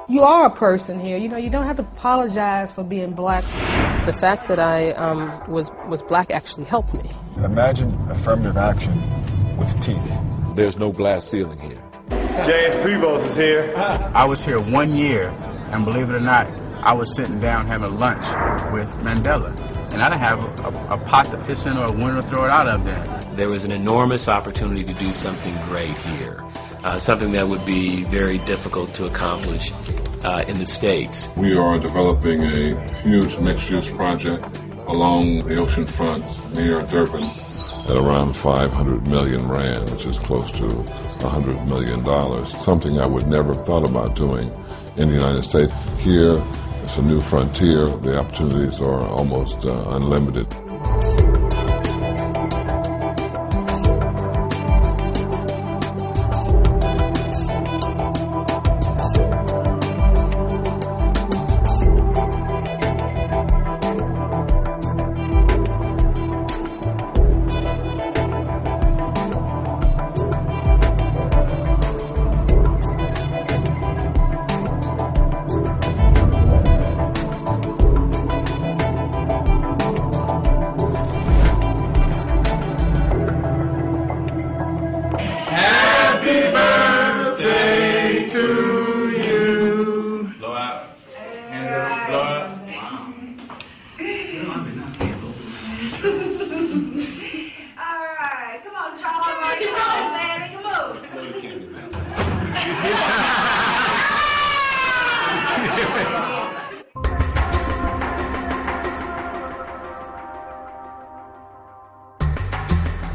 You are a person here. You know, you don't have to apologize for being black. The fact that I was black actually helped me. Imagine affirmative action with teeth. There's no glass ceiling here. James Prevost is here. I was here 1 year, and believe it or not, I was sitting down having lunch with Mandela. And I didn't have a pot to piss in or a window to throw it out of there. There was an enormous opportunity to do something great here, something that would be very difficult to accomplish in the States. We are developing a huge mixed-use project along the ocean front near Durban at around 500 million rand, which is close to $100 million, something I would never have thought about doing in the United States. Here, it's a new frontier. The opportunities are almost unlimited.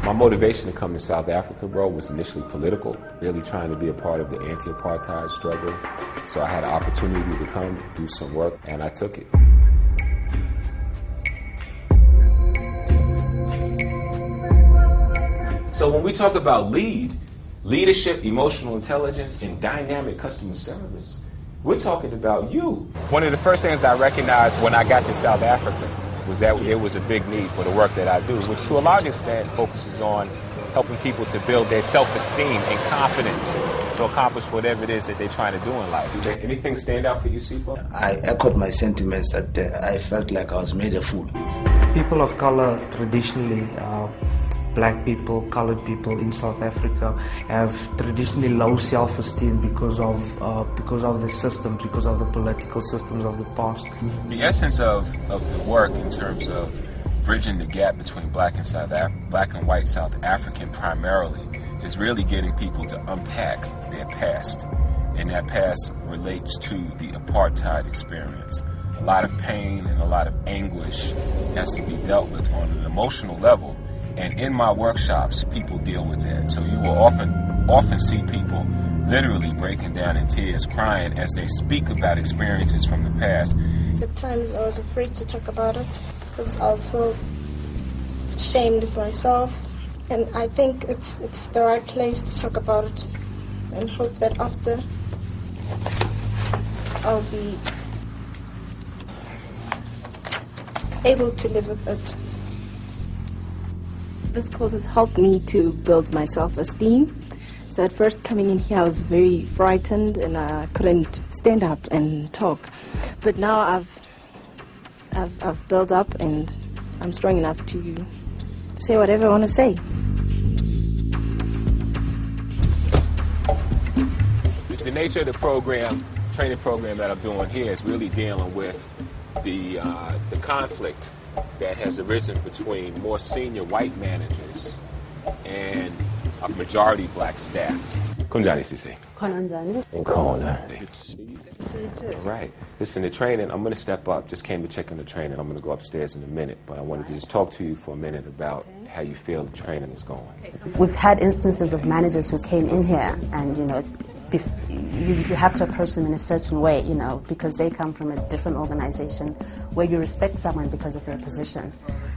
My motivation to come to South Africa, bro, was initially political, really trying to be a part of the anti-apartheid struggle. So I had an opportunity to come do some work, and I took it. So when we talk about leadership, emotional intelligence, and dynamic customer service, we're talking about you. One of the first things I recognized when I got to South Africa was that there was a big need for the work that I do, which to a large extent focuses on helping people to build their self-esteem and confidence to accomplish whatever it is that they're trying to do in life. Did anything stand out for you, Sipho? I echoed my sentiments that I felt like I was made a fool. People of color traditionally, black people, colored people in South Africa have traditionally low self-esteem because of the systems, because of the political systems of the past. The essence of the work in terms of bridging the gap between black and white South African primarily is really getting people to unpack their past. And that past relates to the apartheid experience. A lot of pain and a lot of anguish has to be dealt with on an emotional level. And in my workshops, people deal with that. So you will often see people literally breaking down in tears, crying as they speak about experiences from the past. At times I was afraid to talk about it because I felt ashamed of myself. And I think it's the right place to talk about it, and hope that after I'll be able to live with it. This course has helped me to build my self-esteem. So at first coming in here I was very frightened and I couldn't stand up and talk. But now I've built up and I'm strong enough to say whatever I want to say. The nature of the training program that I'm doing here is really dealing with the conflict that has arisen between more senior white managers and a majority black staff. Kunjani Sisi. All right. Listen, the training, I'm going to step up. Just came to check on the training. I'm going to go upstairs in a minute. But I wanted to just talk to you for a minute about how you feel the training is going. We've had instances of managers who came in here and, you have to approach them in a certain way, because they come from a different organization where you respect someone because of their position.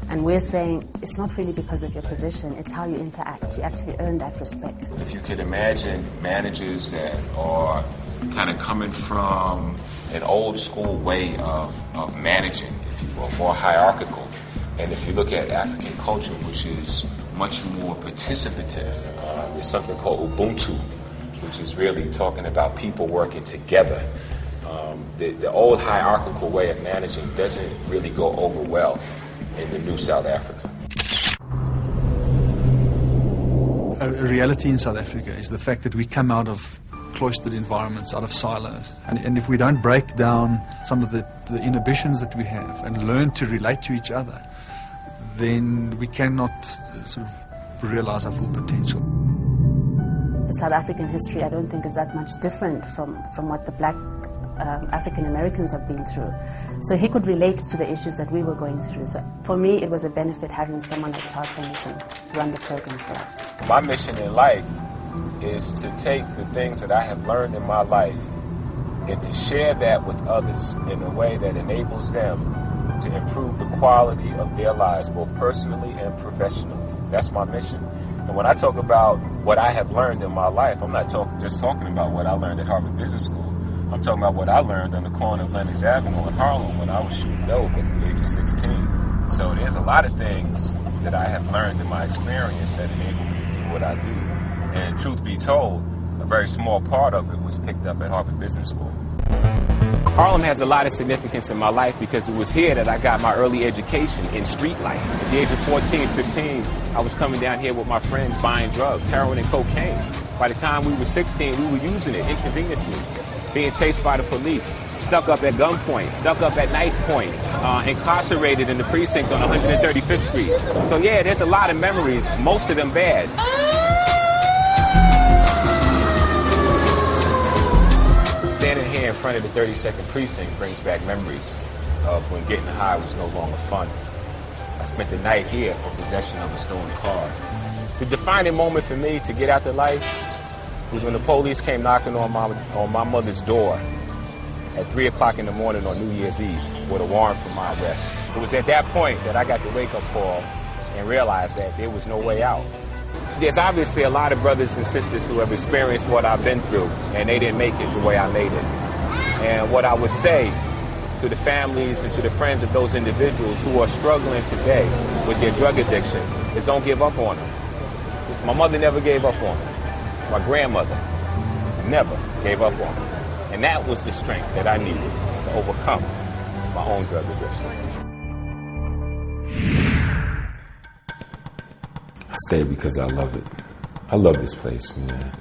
And we're saying it's not really because of your position, it's how you interact. You actually earn that respect. If you could imagine managers that are kind of coming from an old school way of managing, if you will, more hierarchical. And if you look at African culture, which is much more participative, there's something called Ubuntu, which is really talking about people working together. The old hierarchical way of managing doesn't really go over well in the new South Africa. A reality in South Africa is the fact that we come out of cloistered environments, out of silos. And if we don't break down some of the inhibitions that we have and learn to relate to each other, then we cannot sort of realize our full potential. The South African history, I don't think, is that much different from what the black African Americans have been through. So he could relate to the issues that we were going through. So for me, it was a benefit having someone like Charles Henderson run the program for us. My mission in life is to take the things that I have learned in my life and to share that with others in a way that enables them to improve the quality of their lives, both personally and professionally. That's my mission. And when I talk about what I have learned in my life, I'm not just talking about what I learned at Harvard Business School. I'm talking about what I learned on the corner of Lenox Avenue in Harlem when I was shooting dope at the age of 16. So there's a lot of things that I have learned in my experience that enable me to do what I do. And truth be told, a very small part of it was picked up at Harvard Business School. Harlem has a lot of significance in my life because it was here that I got my early education in street life. At the age of 14, 15, I was coming down here with my friends buying drugs, heroin and cocaine. By the time we were 16, we were using it intravenously, being chased by the police, stuck up at gunpoint, stuck up at knife point, incarcerated in the precinct on 135th Street. So yeah, there's a lot of memories, most of them bad. Standing here in front of the 32nd Precinct brings back memories of when getting high was no longer fun. I spent the night here for possession of a stolen car. The defining moment for me to get out to life was when the police came knocking on my mother's door at 3 o'clock in the morning on New Year's Eve with a warrant for my arrest. It was at that point that I got the wake-up call and realized that there was no way out. There's obviously a lot of brothers and sisters who have experienced what I've been through, and they didn't make it the way I made it. And what I would say to the families and to the friends of those individuals who are struggling today with their drug addiction is don't give up on them. My mother never gave up on them. My grandmother never gave up on them. And that was the strength that I needed to overcome my own drug addiction. I stay because I love it. I love this place, man.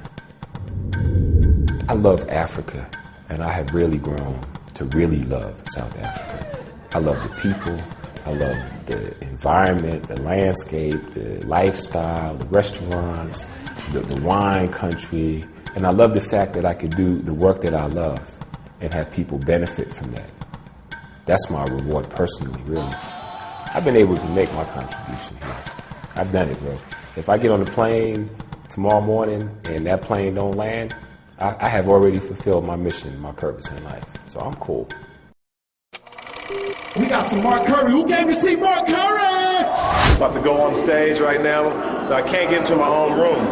I love Africa, and I have really grown to really love South Africa. I love the people. I love the environment, the landscape, the lifestyle, the restaurants, the wine country. And I love the fact that I could do the work that I love and have people benefit from that. That's my reward personally, really. I've been able to make my contribution here. I've done it, bro. If I get on the plane tomorrow morning and that plane don't land, I have already fulfilled my mission, my purpose in life. So I'm cool. We got some Mark Curry. Who came to see Mark Curry? About to go on stage right now, so I can't get into my own room.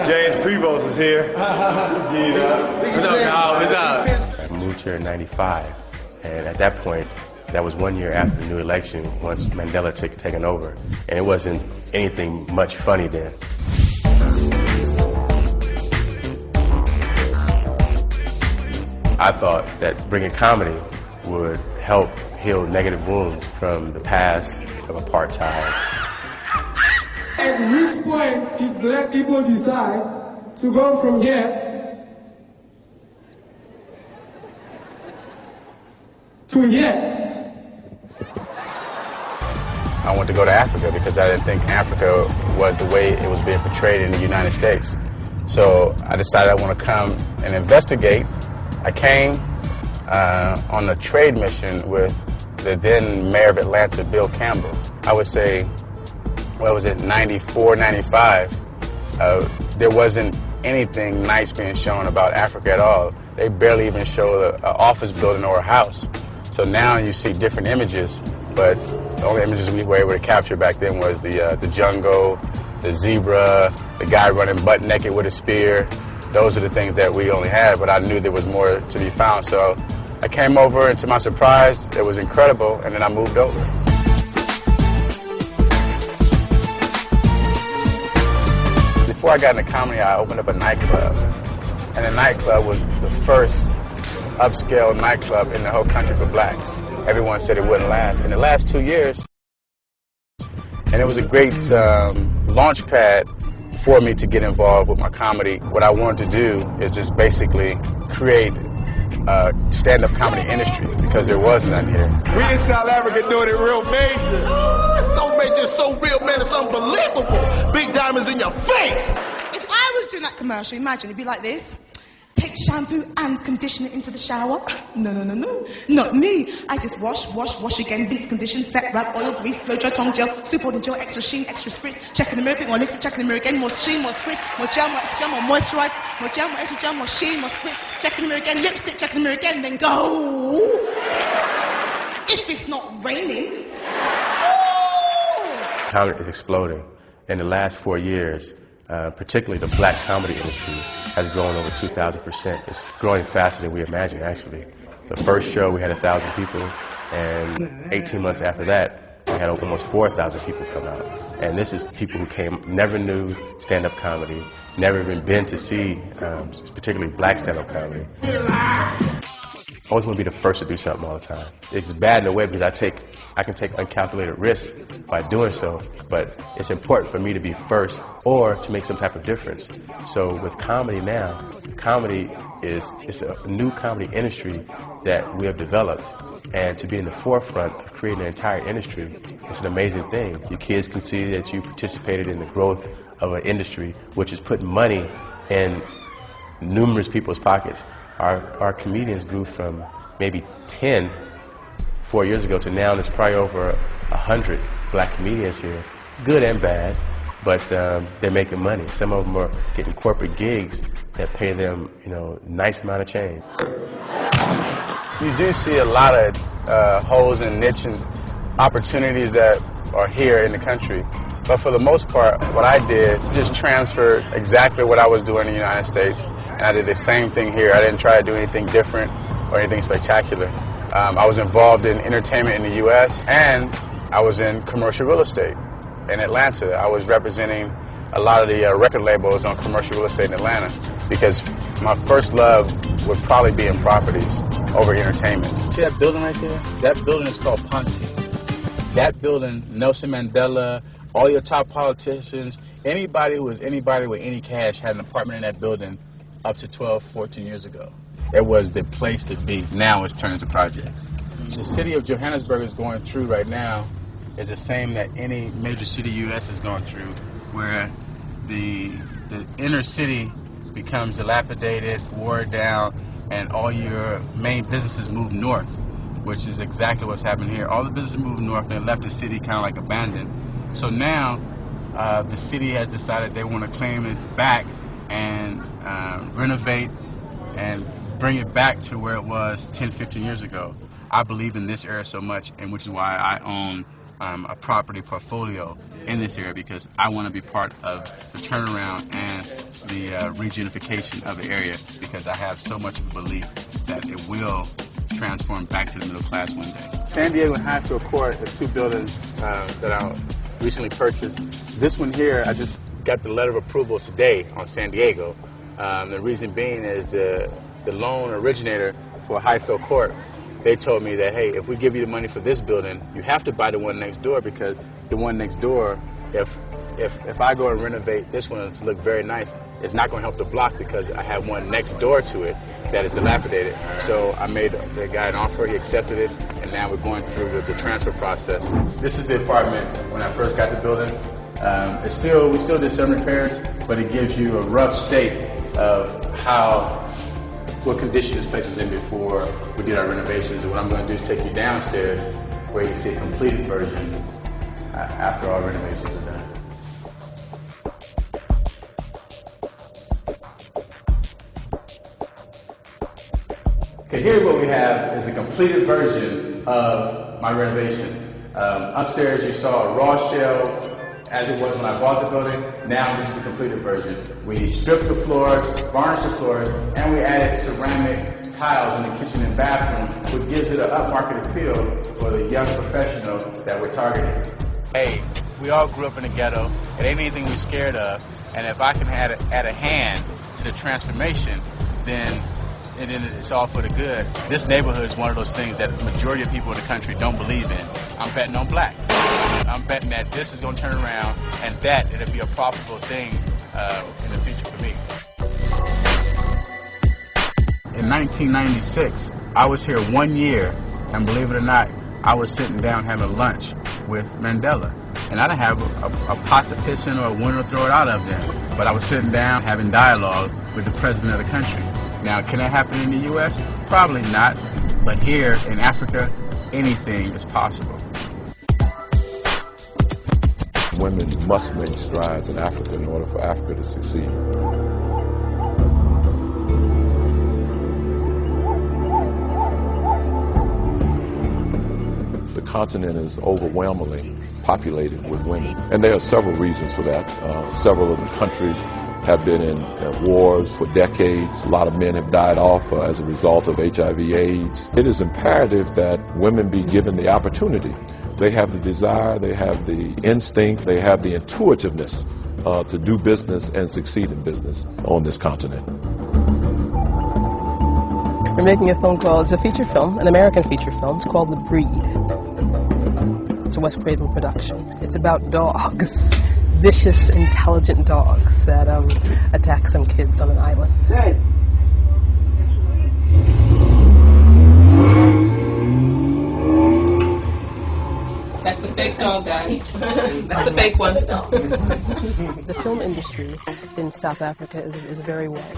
James Prevost is here. What's up, y'all? What's up? I moved here in '95, and at that point, that was 1 year after the new election, once Mandela taken over, and it wasn't anything much funny then. I thought that bringing comedy would help heal negative wounds from the past of apartheid. At which point did black people decide to go from here to here? I wanted to go to Africa because I didn't think Africa was the way it was being portrayed in the United States. So I decided I want to come and investigate. I came on a trade mission with the then mayor of Atlanta, Bill Campbell. I would say, what was it, 94, 95, there wasn't anything nice being shown about Africa at all. They barely even showed an office building or a house. So now you see different images, but the only images we were able to capture back then was the jungle, the zebra, the guy running butt naked with a spear. Those are the things that we only had, but I knew there was more to be found. So I came over, and to my surprise, it was incredible, and then I moved over. Before I got into comedy, I opened up a nightclub, and the nightclub was the first upscale nightclub in the whole country for blacks. Everyone said it wouldn't last. In the last 2 years, and it was a great launch pad for me to get involved with my comedy. What I wanted to do is just basically create a stand-up comedy industry because there was none here. We in South Africa doing it real major. Oh, so major, so real, man, it's unbelievable. Big diamonds in your face. If I was doing that commercial, imagine it'd be like this. Take shampoo and conditioner into the shower. No, no, no, no. Not me. I just wash again, rinse, condition, set, wrap, oil, grease, blow dry, tongue gel, supporting gel, extra sheen, extra spritz, check in the mirror, bit more lipstick, check in the mirror again, more sheen, more spritz, more gel, more extra gel, more moisturize, more gel, more extra gel, more sheen, more spritz, check in the mirror again, lipstick, check in the mirror again, then go. If it's not raining. Comedy is exploding. In the last 4 years, particularly the black comedy industry has grown over 2,000%. It's growing faster than we imagined, actually. The first show, we had 1,000 people, and 18 months after that, we had almost 4,000 people come out. And this is people who came, never knew stand-up comedy, never even been to see particularly black stand-up comedy. I always want to be the first to do something all the time. It's bad in a way because I can take uncalculated risks by doing so, but it's important for me to be first or to make some type of difference. So with comedy now, comedy it's a new comedy industry that we have developed, and to be in the forefront of creating an entire industry, it's an amazing thing. You kids can see that you participated in the growth of an industry which is putting money in numerous people's pockets. Our comedians grew from maybe 10 4 years ago to now, there's probably over 100 black comedians here, good and bad, but they're making money. Some of them are getting corporate gigs that pay them, nice amount of change. You do see a lot of holes and niche and opportunities that are here in the country. But for the most part, what I did, just transferred exactly what I was doing in the United States, and I did the same thing here. I didn't try to do anything different or anything spectacular. I was involved in entertainment in the U.S., and I was in commercial real estate in Atlanta. I was representing a lot of the record labels on commercial real estate in Atlanta because my first love would probably be in properties over entertainment. See that building right there? That building is called Ponte. That building, Nelson Mandela, all your top politicians, anybody who was anybody with any cash had an apartment in that building up to 12, 14 years ago. It was the place to be. Now it's turned into projects. The city of Johannesburg is going through right now is the same that any major city U.S. is going through, where the inner city becomes dilapidated, wore down, and all your main businesses move north, which is exactly what's happened here. All the businesses moved north and they left the city kind of like abandoned. So now the city has decided they want to claim it back and renovate and bring it back to where it was 10, 15 years ago. I believe in this area so much, and which is why I own a property portfolio in this area, because I want to be part of the turnaround and the reunification of the area, because I have so much of a belief that it will transform back to the middle class one day. San Diego and Highfield Court is two buildings that I recently purchased. This one here, I just got the letter of approval today on San Diego. The reason being is the loan originator for Highfield Court, they told me that, hey, if we give you the money for this building, you have to buy the one next door, because the one next door, if I go and renovate this one to look very nice, it's not going to help the block because I have one next door to it that is dilapidated. So I made the guy an offer, he accepted it, and now we're going through the transfer process. This is the apartment when I first got the building. We still did some repairs, but it gives you a rough state of what condition this place was in before we did our renovations. And what I'm going to do is take you downstairs where you can see a completed version after all renovations are done. Okay, here what we have is a completed version of my renovation. Upstairs you saw a raw shell as it was when I bought the building. Now this is the completed version. We stripped the floors, varnished the floors, and we added ceramic tiles in the kitchen and bathroom, which gives it an upmarket appeal for the young professional that we're targeting. Hey, we all grew up in the ghetto. It ain't anything we're scared of. And if I can add a hand to the transformation, then and then it's all for the good. This neighborhood is one of those things that the majority of people in the country don't believe in. I'm betting on black. I'm betting that this is going to turn around and that it'll be a profitable thing in the future for me. In 1996, I was here 1 year, and believe it or not, I was sitting down having lunch with Mandela. And I didn't have a pot to piss in or a window to throw it out of them. But I was sitting down having dialogue with the president of the country. Now, can that happen in the U.S.? Probably not. But here in Africa, anything is possible. Women must make strides in Africa in order for Africa to succeed. The continent is overwhelmingly populated with women. And there are several reasons for that. Several of the countries have been in wars for decades. A lot of men have died off as a result of HIV/AIDS. It is imperative that women be given the opportunity. They have the desire, they have the instinct, they have the intuitiveness to do business and succeed in business on this continent. We're making a film called, it's a feature film, an American feature film. It's called The Breed. It's a Wes Craven production. It's about dogs, vicious, intelligent dogs that attack some kids on an island. Hey. That's the fake dog, guys. That's the fake one. The film industry in South Africa is very wide.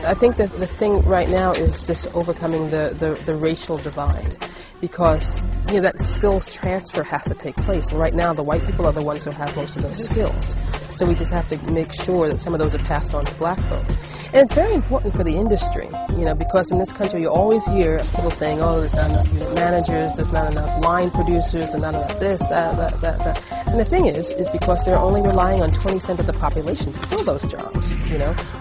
I think that the thing right now is just overcoming the racial divide, because that skills transfer has to take place. And right now, the white people are the ones who have most of those skills. So we just have to make sure that some of those are passed on to black folks. And it's very important for the industry, because in this country you always hear people saying, oh, there's not enough unit managers, there's not enough line producers, there's not enough this, that. And the thing is because they're only relying on 20% of the population to fill those jobs,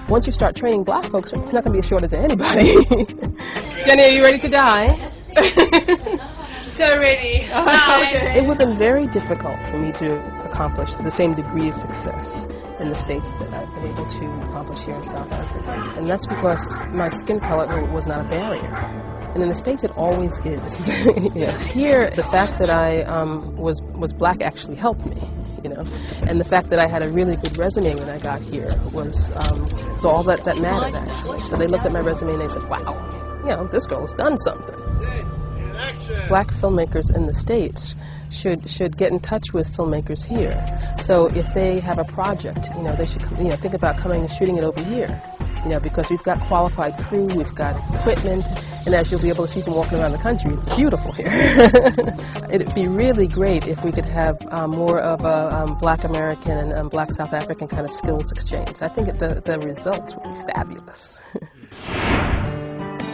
Once you start training black folks, there's not going to be a shortage of anybody. Jenny, are you ready to die? So ready. It would have been very difficult for me to accomplish the same degree of success in the States that I've been able to accomplish here in South Africa. And that's because my skin color was not a barrier. And in the States, it always is. Here, the fact that I was black actually helped me. And the fact that I had a really good resume when I got here was all that mattered, actually. So they looked at my resume and they said, wow, this girl's done something. Black filmmakers in the States should get in touch with filmmakers here. So if they have a project, they should think about coming and shooting it over here. Because we've got qualified crew, we've got equipment, and as you'll be able to see from walking around the country, it's beautiful here. It'd be really great if we could have more of a black American and black South African kind of skills exchange. I think the results would be fabulous.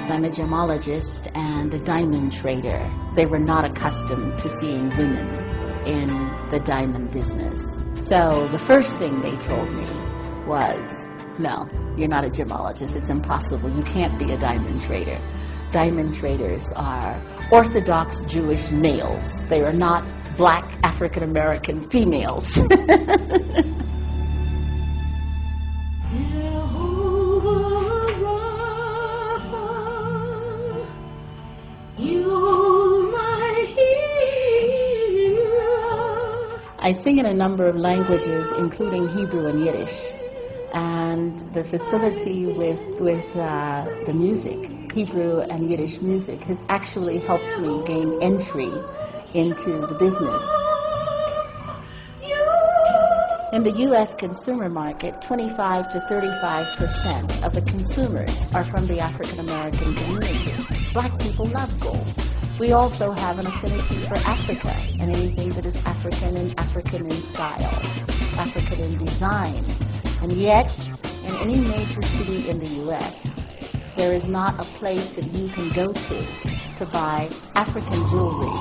I'm a gemologist and a diamond trader. They were not accustomed to seeing women in the diamond business. So the first thing they told me was, no, you're not a gemologist. It's impossible. You can't be a diamond trader. Diamond traders are Orthodox Jewish males. They are not black African American females. I sing in a number of languages, including Hebrew and Yiddish. And the facility with the music, Hebrew and Yiddish music, has actually helped me gain entry into the business. In the U.S. consumer market, 25 to 35% of the consumers are from the African American community. Black people love gold. We also have an affinity for Africa and anything that is African and African in style, African in design. And yet, in any major city in the U.S., there is not a place that you can go to buy African jewelry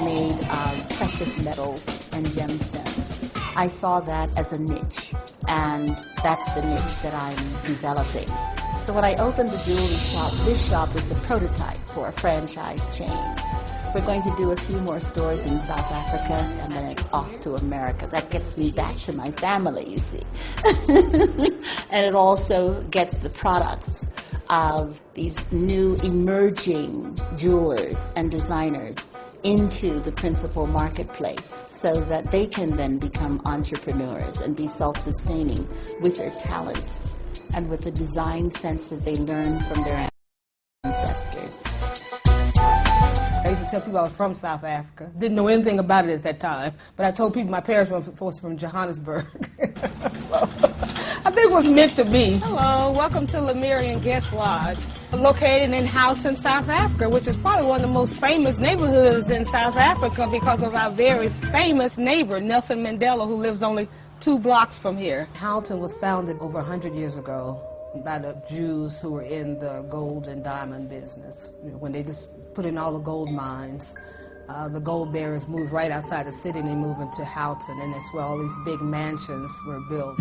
made of precious metals and gemstones. I saw that as a niche, and that's the niche that I'm developing. So when I opened the jewelry shop, this shop is the prototype for a franchise chain. We're going to do a few more stores in South Africa, and then it's off to America. That gets me back to my family, you see. And it also gets the products of these new emerging jewelers and designers into the principal marketplace so that they can then become entrepreneurs and be self-sustaining with their talent and with the design sense that they learned from their ancestors. I used to tell people I was from South Africa. Didn't know anything about it at that time, but I told people my parents were from Johannesburg. So I think it was meant to be. Hello, welcome to Lemurian Guest Lodge, located in Houghton, South Africa, which is probably one of the most famous neighborhoods in South Africa because of our very famous neighbor, Nelson Mandela, who lives only 2 blocks from here. Houghton was founded over 100 years ago by the Jews who were in the gold and diamond business. When they just put in all the gold mines, the gold bearers moved right outside the city and they moved into Houghton, and that's where all these big mansions were built.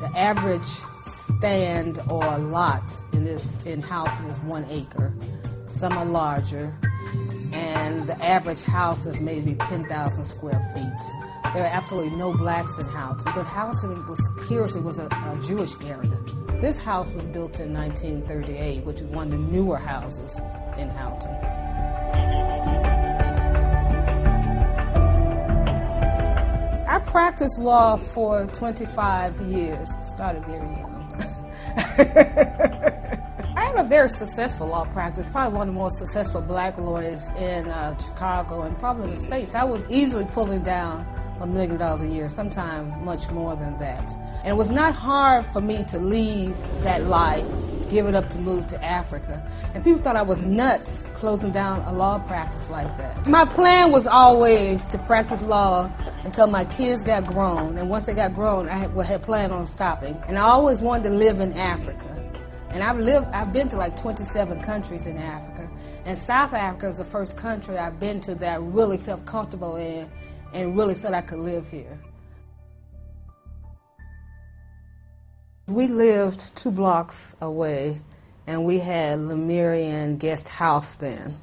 The average stand or lot in Houghton is 1 acre. Some are larger, and the average house is maybe 10,000 square feet. There are absolutely no blacks in Houghton, but Houghton was curiously was a Jewish area. This house was built in 1938, which is one of the newer houses in Houghton. I practiced law for 25 years, started very young. I had a very successful law practice, probably one of the most successful black lawyers in Chicago and probably in the States. I was easily pulling down $1 million a year, sometimes much more than that. And it was not hard for me to leave that life, give it up to move to Africa. And people thought I was nuts closing down a law practice like that. My plan was always to practice law until my kids got grown. And once they got grown, I had planned on stopping. And I always wanted to live in Africa. And I've been to like 27 countries in Africa. And South Africa is the first country I've been to that I really felt comfortable in and really felt I could live here. We lived 2 blocks away, and we had Lemurian Guest House then.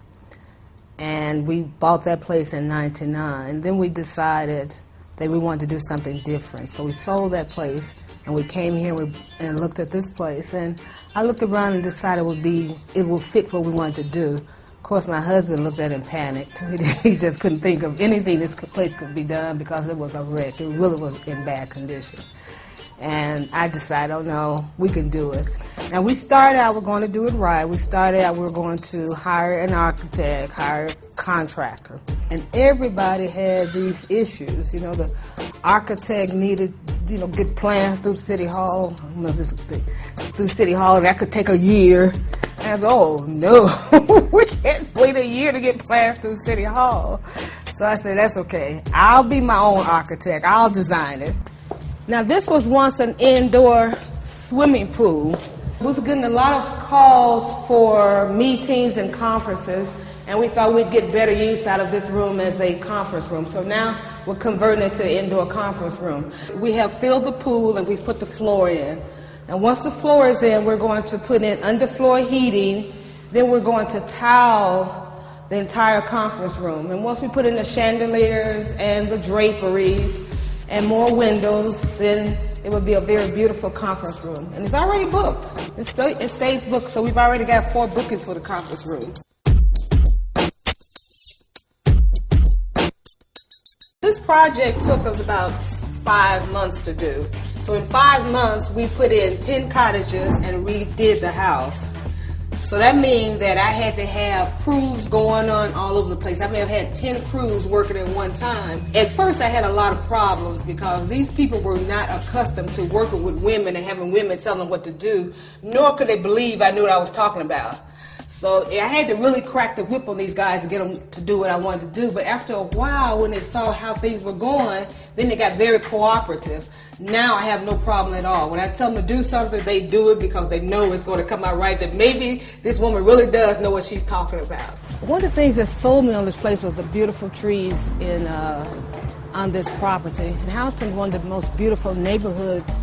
And we bought that place in '99. Then we decided that we wanted to do something different. So we sold that place, and we came here and looked at this place. And I looked around and decided it would fit what we wanted to do. Of course, my husband looked at it and panicked. He just couldn't think of anything this place could be done because it was a wreck. It really was in bad condition. And I decided, oh no, we can do it. Now we started out, we're going to do it right. We started out, we're going to hire an architect, hire a contractor. And everybody had these issues. You know, the architect needed, get plans through City Hall. I don't know if this is through City Hall, and that could take a year. And I said, oh no, we can't wait a year to get plans through City Hall. So I said, that's okay. I'll be my own architect. I'll design it. Now, this was once an indoor swimming pool. We were getting a lot of calls for meetings and conferences, and we thought we'd get better use out of this room as a conference room. So now we're converting it to an indoor conference room. We have filled the pool, and we've put the floor in. And once the floor is in, we're going to put in underfloor heating. Then we're going to tile the entire conference room. And once we put in the chandeliers and the draperies and more windows, then it would be a very beautiful conference room. And it's already booked. It stays booked, so we've already got 4 bookings for the conference room. This project took us about 5 months to do. So in 5 months, we put in 10 cottages and redid the house. So that means that I had to have crews going on all over the place. I may have had 10 crews working at one time. At first, I had a lot of problems because these people were not accustomed to working with women and having women tell them what to do, nor could they believe I knew what I was talking about. So I had to really crack the whip on these guys to get them to do what I wanted to do. But after a while, when they saw how things were going, then they got very cooperative. Now I have no problem at all. When I tell them to do something, they do it because they know it's going to come out right, that maybe this woman really does know what she's talking about. One of the things that sold me on this place was the beautiful trees on this property. And Houghton is one of the most beautiful neighborhoods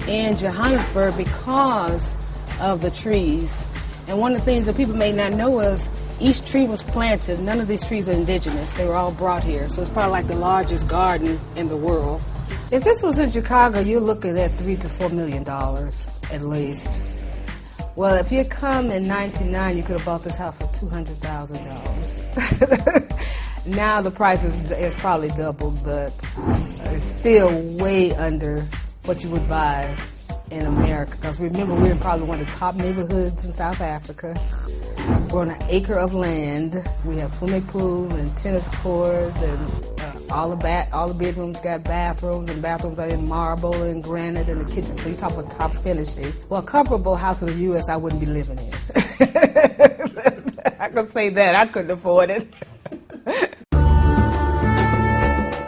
in Johannesburg because of the trees. And one of the things that people may not know is each tree was planted. None of these trees are indigenous. They were all brought here. So it's probably like the largest garden in the world. If this was in Chicago, you're looking at $3 to $4 million at least. Well, if you had come in 1999, you could have bought this house for $200,000. Now the price is probably doubled, but it's still way under what you would buy in America. Because remember, we're in probably one of the top neighborhoods in South Africa. We're on an acre of land. We have swimming pool and tennis courts, and all the bedrooms got bathrooms, and bathrooms are in marble and granite in the kitchen. So you talk about top finishing. Well, a comparable house in the U.S. I wouldn't be living in. I could say that. I couldn't afford it.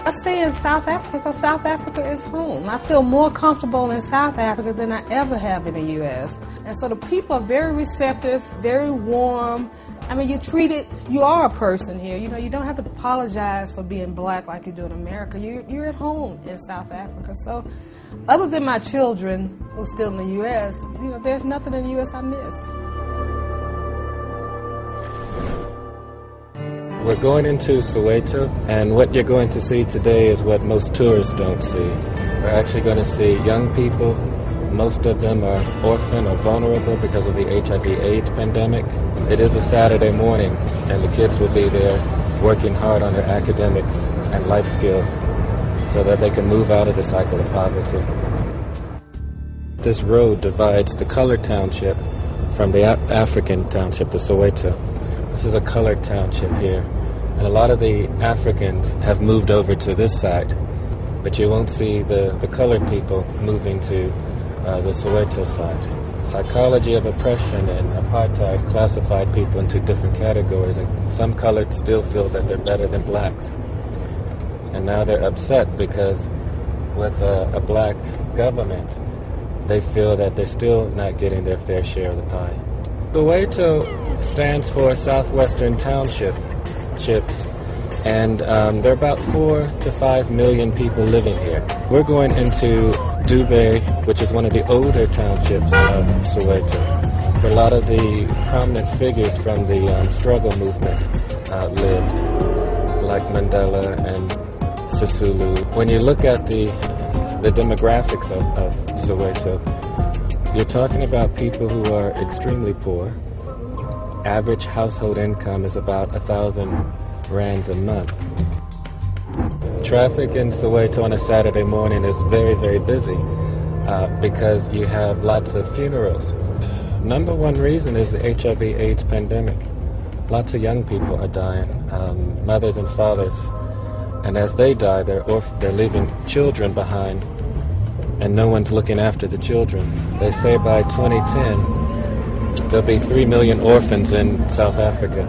I stay in South Africa because South Africa is home. I feel more comfortable in South Africa than I ever have in the U.S. And so the people are very receptive, very warm. I mean, you are a person here. You know, you don't have to apologize for being black like you do in America. You're at home in South Africa. So other than my children who are still in the U.S., you know, there's nothing in the U.S. I miss. We're going into Soweto, and what you're going to see today is what most tourists don't see. We're actually going to see young people. Most of them are orphan or vulnerable because of the HIV/AIDS pandemic. It is a Saturday morning, and the kids will be there working hard on their academics and life skills so that they can move out of the cycle of poverty. This road divides the colored township from the African township of Soweto. This is a colored township here, and a lot of the Africans have moved over to this side, but you won't see the colored people moving to the Soweto side. Psychology of oppression and apartheid classified people into different categories, and some colored still feel that they're better than blacks. And now they're upset because with a black government, they feel that they're still not getting their fair share of the pie. Soweto stands for Southwestern Townships, and there are about 4 to 5 million people living here. We're going into Dube, which is one of the older townships of Soweto, where a lot of the prominent figures from the struggle movement lived, like Mandela and Sisulu. When you look at the demographics of Soweto, you're talking about people who are extremely poor. Average household income is about 1,000 rands a month. Traffic in Soweto on a Saturday morning is very, very busy because you have lots of funerals. Number one reason is the HIV/AIDS pandemic. Lots of young people are dying, mothers and fathers, and as they die, they're leaving children behind, and no one's looking after the children. They say by 2010, there'll be 3 million orphans in South Africa,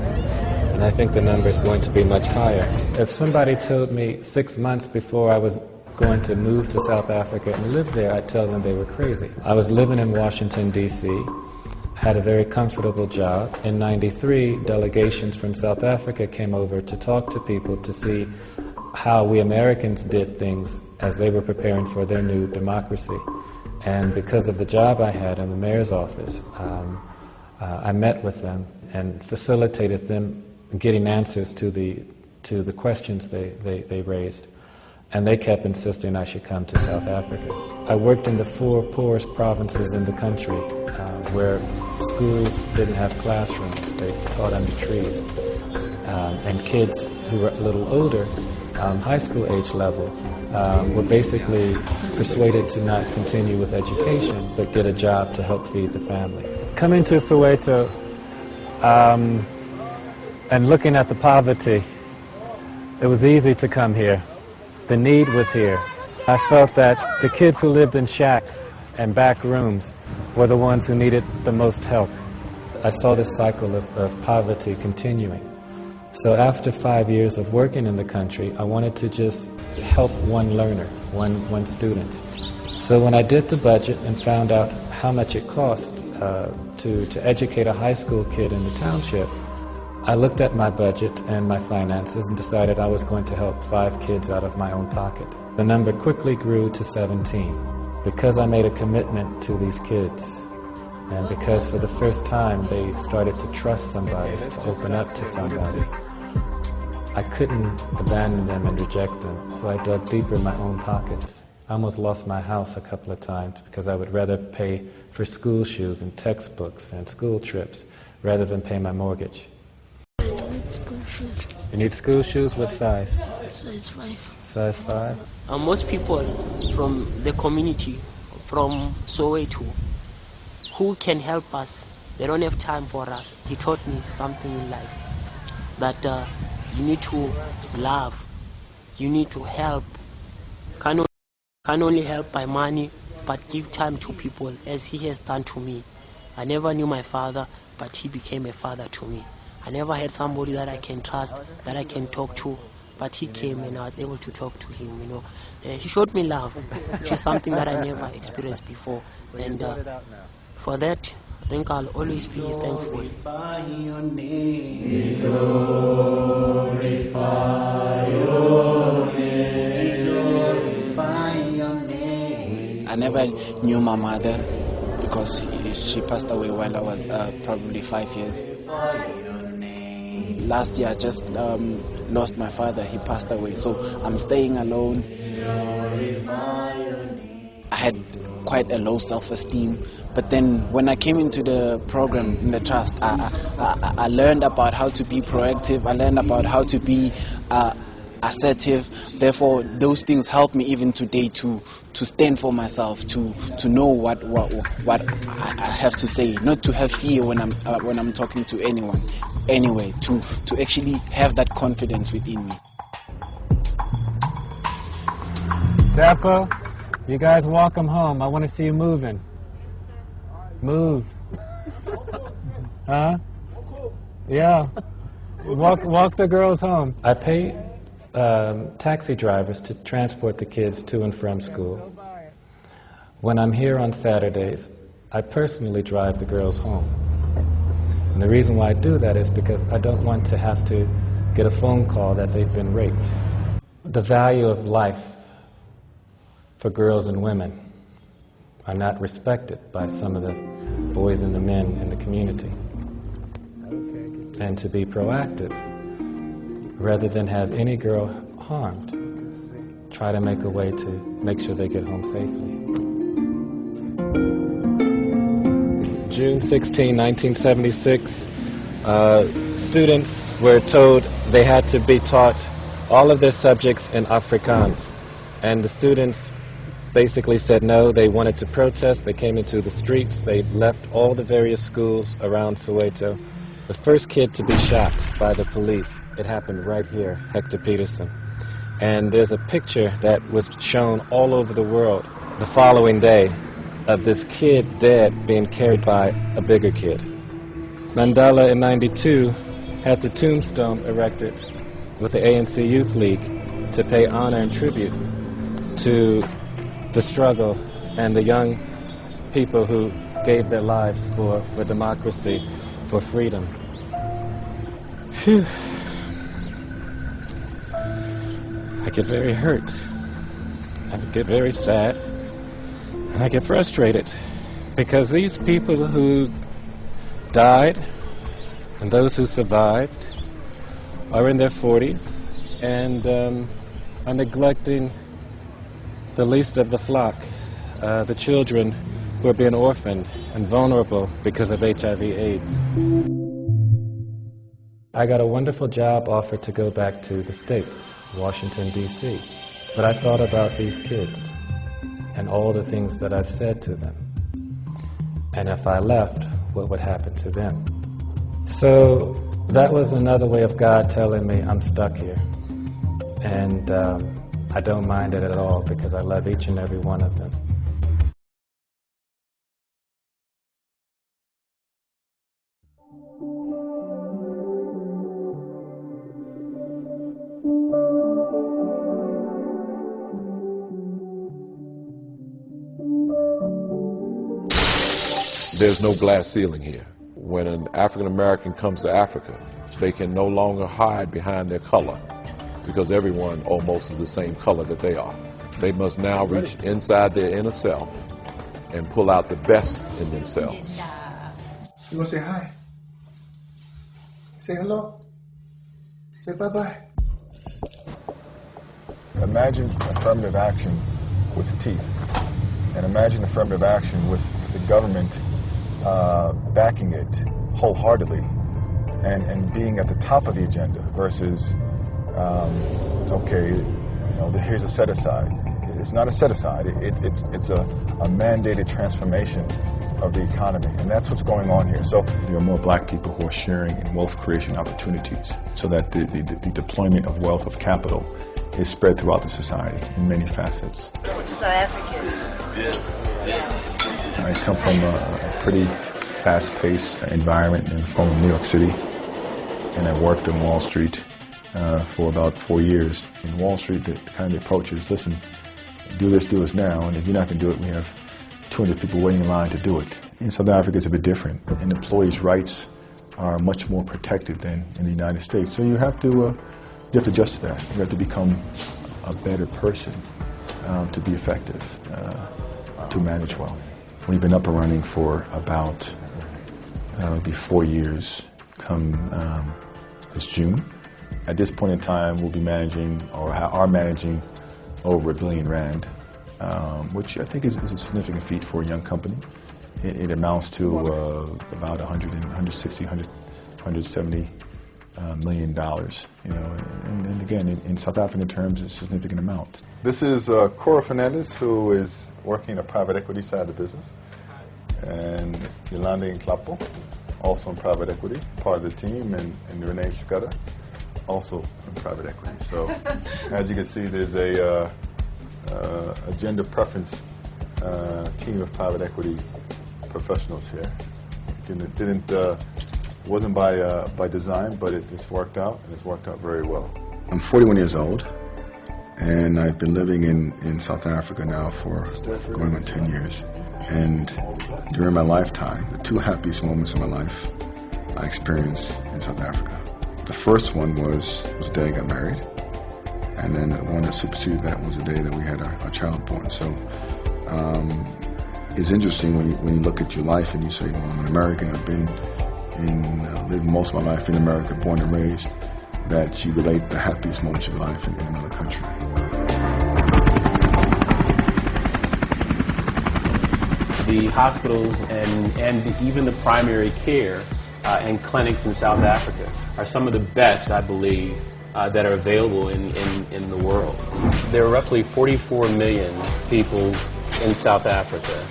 and I think the number is going to be much higher. If somebody told me 6 months before I was going to move to South Africa and live there, I'd tell them they were crazy. I was living in Washington, D.C., had a very comfortable job. In '93, delegations from South Africa came over to talk to people to see how we Americans did things as they were preparing for their new democracy. And because of the job I had in the mayor's office, I met with them and facilitated them getting answers to the questions they raised. And they kept insisting I should come to South Africa. I worked in the 4 poorest provinces in the country where schools didn't have classrooms. They taught under trees. And kids who were a little older, high school age level, were basically persuaded to not continue with education but get a job to help feed the family. Coming to Soweto and looking at the poverty, it was easy to come here. The need was here. I felt that the kids who lived in shacks and back rooms were the ones who needed the most help. I saw this cycle of poverty continuing. So after 5 years of working in the country, I wanted to just help one learner, one student. So when I did the budget and found out how much it cost to educate a high school kid in the township, I looked at my budget and my finances and decided I was going to help 5 kids out of my own pocket. The number quickly grew to 17 because I made a commitment to these kids, and because for the first time they started to trust somebody, to open up to somebody. I couldn't abandon them and reject them, so I dug deeper in my own pockets. I almost lost my house a couple of times because I would rather pay for school shoes and textbooks and school trips rather than pay my mortgage. I need school shoes. You need school shoes? What size? Size 5. Size 5? Most people from the community, from Soweto, who can help us, they don't have time for us. He taught me something in life, that you need to love, you need to help. Can't only help by money, but give time to people as he has done to me. I never knew my father, but he became a father to me. I never had somebody that I can trust, that I can talk to, but he came and I was able to talk to him, you know. He showed me love, which is something that I never experienced before. And for that, I think I'll always be thankful. Glorify your name. We glorify your name. We glorify your name. I never knew my mother because she passed away while I was probably 5 years. Last year I just lost my father. He passed away, so I'm staying alone. I had quite a low self-esteem, but then when I came into the program in the trust, I learned about how to be proactive. I learned about how to be assertive. Therefore, those things help me even today to stand for myself, to know what I have to say, not to have fear when I'm talking to anyone. Anyway, to actually have that confidence within me. Depo, you guys walk them home. I want to see you moving. Move. Huh? Yeah. Walk the girls home. I pay taxi drivers to transport the kids to and from school. When I'm here on Saturdays, I personally drive the girls home. And the reason why I do that is because I don't want to have to get a phone call that they've been raped. The value of life for girls and women are not respected by some of the boys and the men in the community. And to be proactive, rather than have any girl harmed, try to make a way to make sure they get home safely. June 16, 1976, students were told they had to be taught all of their subjects in Afrikaans. And the students basically said no. They wanted to protest. They came into the streets. They left all the various schools around Soweto. The first kid to be shot by the police, it happened right here, Hector Peterson. And there's a picture that was shown all over the world the following day of this kid dead being carried by a bigger kid. Mandela in '92 had the tombstone erected with the ANC Youth League to pay honor and tribute to the struggle and the young people who gave their lives for democracy, for freedom. Phew. I get very hurt. I get very sad. And I get frustrated because these people who died and those who survived are in their 40s and are neglecting the least of the flock, the children who are being orphaned and vulnerable because of HIV/AIDS. I got a wonderful job offer to go back to the States, Washington, D.C., but I thought about these kids and all the things that I've said to them. And if I left, what would happen to them? So that was another way of God telling me I'm stuck here. And I don't mind it at all because I love each and every one of them. There's no glass ceiling here. When an African American comes to Africa, they can no longer hide behind their color because everyone almost is the same color that they are. They must now reach inside their inner self and pull out the best in themselves. You want to say hi? Say hello? Say bye-bye? Imagine affirmative action with teeth. And imagine affirmative action with the government backing it wholeheartedly and being at the top of the agenda versus, here's a set-aside. It's not a set-aside. It's a mandated transformation of the economy, and that's what's going on here. So there are more black people who are sharing in wealth creation opportunities so that the deployment of wealth, of capital, is spread throughout the society in many facets. South African. I come from a pretty fast-paced environment in the form of New York City, and I worked on Wall Street for about 4 years. In Wall Street, the kind of approach is, listen, do this now, and if you're not going to do it, we have 200 people waiting in line to do it. In South Africa, it's a bit different. An employee's rights are much more protected than in the United States. So you have to adjust to that. You have to become a better person to be effective, to manage well. We've been up and running for about it'll be 4 years come this June. At this point in time, we'll be managing, or are managing, over R1 billion, which I think is a significant feat for a young company. It amounts to about $170 million, and again, in South African terms, it's a significant amount. This is Cora Fernandez, who is working the private equity side of the business, and Yolanda Nklapo, also in private equity, part of the team, and Renee Scudder, also in private equity. So, as you can see, there's a gender preference team of private equity professionals here. Wasn't by design, but it's worked out, and it's worked out very well. I'm 41 years old, and I've been living in South Africa now for going on 10 years. And during my lifetime, the two happiest moments of my life I experienced in South Africa. The first one was the day I got married, and then the one that superseded that was the day that we had our child born. So it's interesting when you look at your life and you say, well, I'm an American, I've been lived most of my life in America, born and raised, that you relate the happiest moments of your life in another country. The hospitals and even the primary care and clinics in South Africa are some of the best, I believe, that are available in the world. There are roughly 44 million people in South Africa,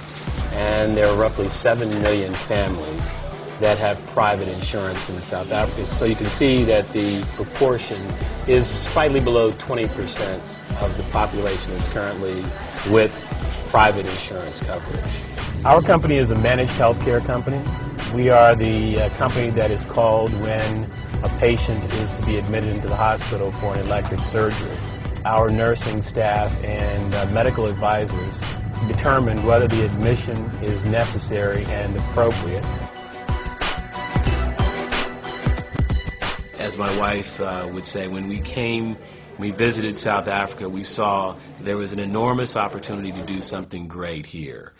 and there are roughly 7 million families that have private insurance in South Africa. So you can see that the proportion is slightly below 20% of the population that's currently with private insurance coverage. Our company is a managed healthcare company. We are the company that is called when a patient is to be admitted into the hospital for an elective surgery. Our nursing staff and medical advisors determine whether the admission is necessary and appropriate. As my wife would say, when we visited South Africa, we saw there was an enormous opportunity to do something great here,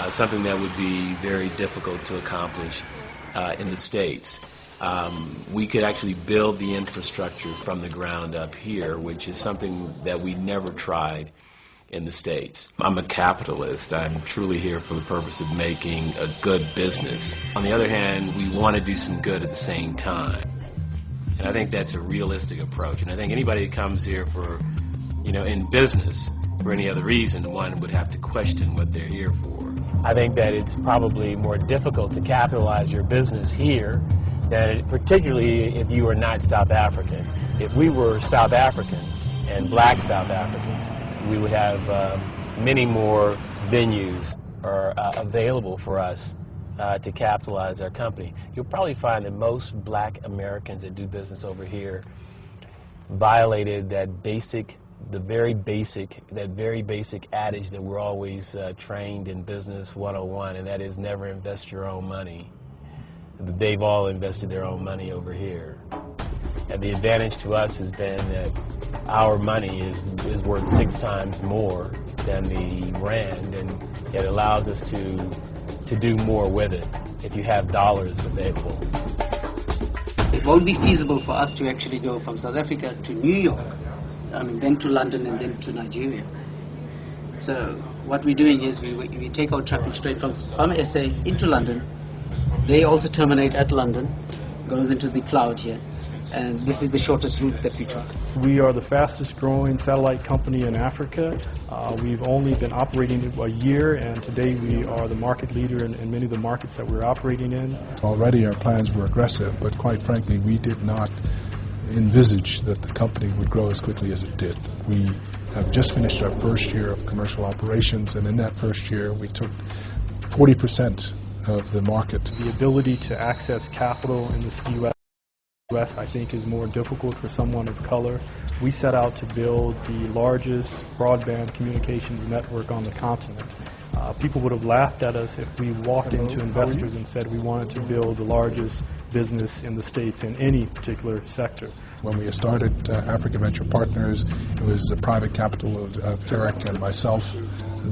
something that would be very difficult to accomplish in the States. We could actually build the infrastructure from the ground up here, which is something that we never tried in the States. I'm a capitalist. I'm truly here for the purpose of making a good business. On the other hand, we want to do some good at the same time. And I think that's a realistic approach. And I think anybody that comes here for, in business for any other reason, one would have to question what they're here for. I think that it's probably more difficult to capitalize your business here than particularly if you are not South African. If we were South African and black South Africans, we would have many more venues available for us to capitalize our company. You'll probably find that most black Americans that do business over here violated that very basic adage that we're always trained in Business 101, and that is never invest your own money. They've all invested their own money over here. And the advantage to us has been that our money is worth 6 times more than the rand, and it allows us to do more with it if you have dollars available. It won't be feasible for us to actually go from South Africa to New York, then to London and then to Nigeria. So what we're doing is we take our traffic straight from SA into London. They also terminate at London, goes into the cloud here. And this is the shortest route that we took. We are the fastest growing satellite company in Africa. We've only been operating a year, and today we are the market leader in many of the markets that we're operating in. Already our plans were aggressive, but quite frankly, we did not envisage that the company would grow as quickly as it did. We have just finished our first year of commercial operations, and in that first year we took 40% of the market. The ability to access capital in the U.S. I think is more difficult for someone of color. We set out to build the largest broadband communications network on the continent. People would have laughed at us if we walked into investors and said we wanted to build the largest business in the States in any particular sector. When we started Africa Venture Partners, it was the private capital of Eric and myself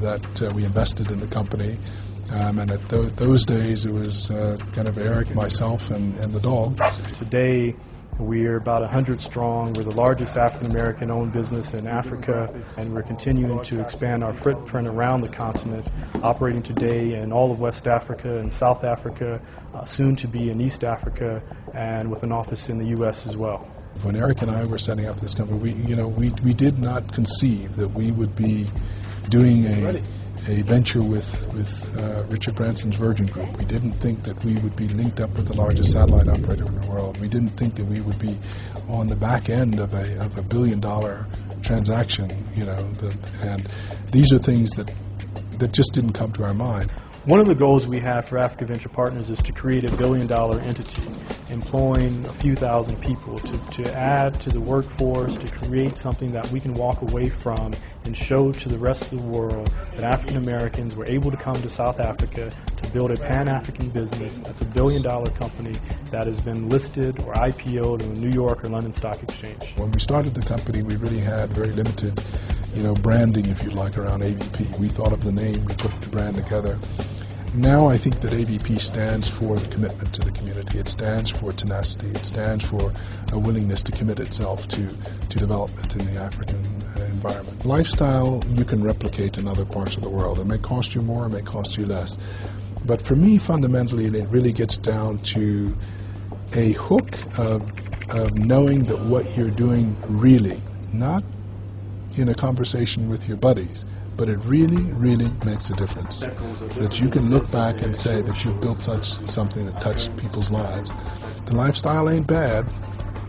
that we invested in the company. And at those days, it was kind of Eric, myself, and the dog. Today, we're about 100 strong. We're the largest African-American-owned business in Africa, and we're continuing to expand our footprint around the continent, operating today in all of West Africa and South Africa, soon to be in East Africa, and with an office in the U.S. as well. When Eric and I were setting up this company, we did not conceive that we would be doing a venture with Richard Branson's Virgin Group. We didn't think that we would be linked up with the largest satellite operator in the world. We didn't think that we would be on the back end of a $1 billion transaction, and these are things that just didn't come to our mind. One of the goals we have for Africa Venture Partners is to create $1 billion entity, employing a few thousand people to add to the workforce, to create something that we can walk away from and show to the rest of the world that African Americans were able to come to South Africa to build a Pan-African business that's $1 billion company that has been listed or IPO'd in the New York or London Stock Exchange. When we started the company, we really had very limited, branding, if you like, around AVP. We thought of the name, we put the brand together. Now I think that AVP stands for the commitment to the community. It stands for tenacity. It stands for a willingness to commit itself to development in the African environment. Lifestyle you can replicate in other parts of the world. It may cost you more, it may cost you less. But for me, fundamentally, it really gets down to a hook of knowing that what you're doing really, not in a conversation with your buddies, but it really, really makes a difference. That you can look back and say that you've built something that touched people's lives. The lifestyle ain't bad,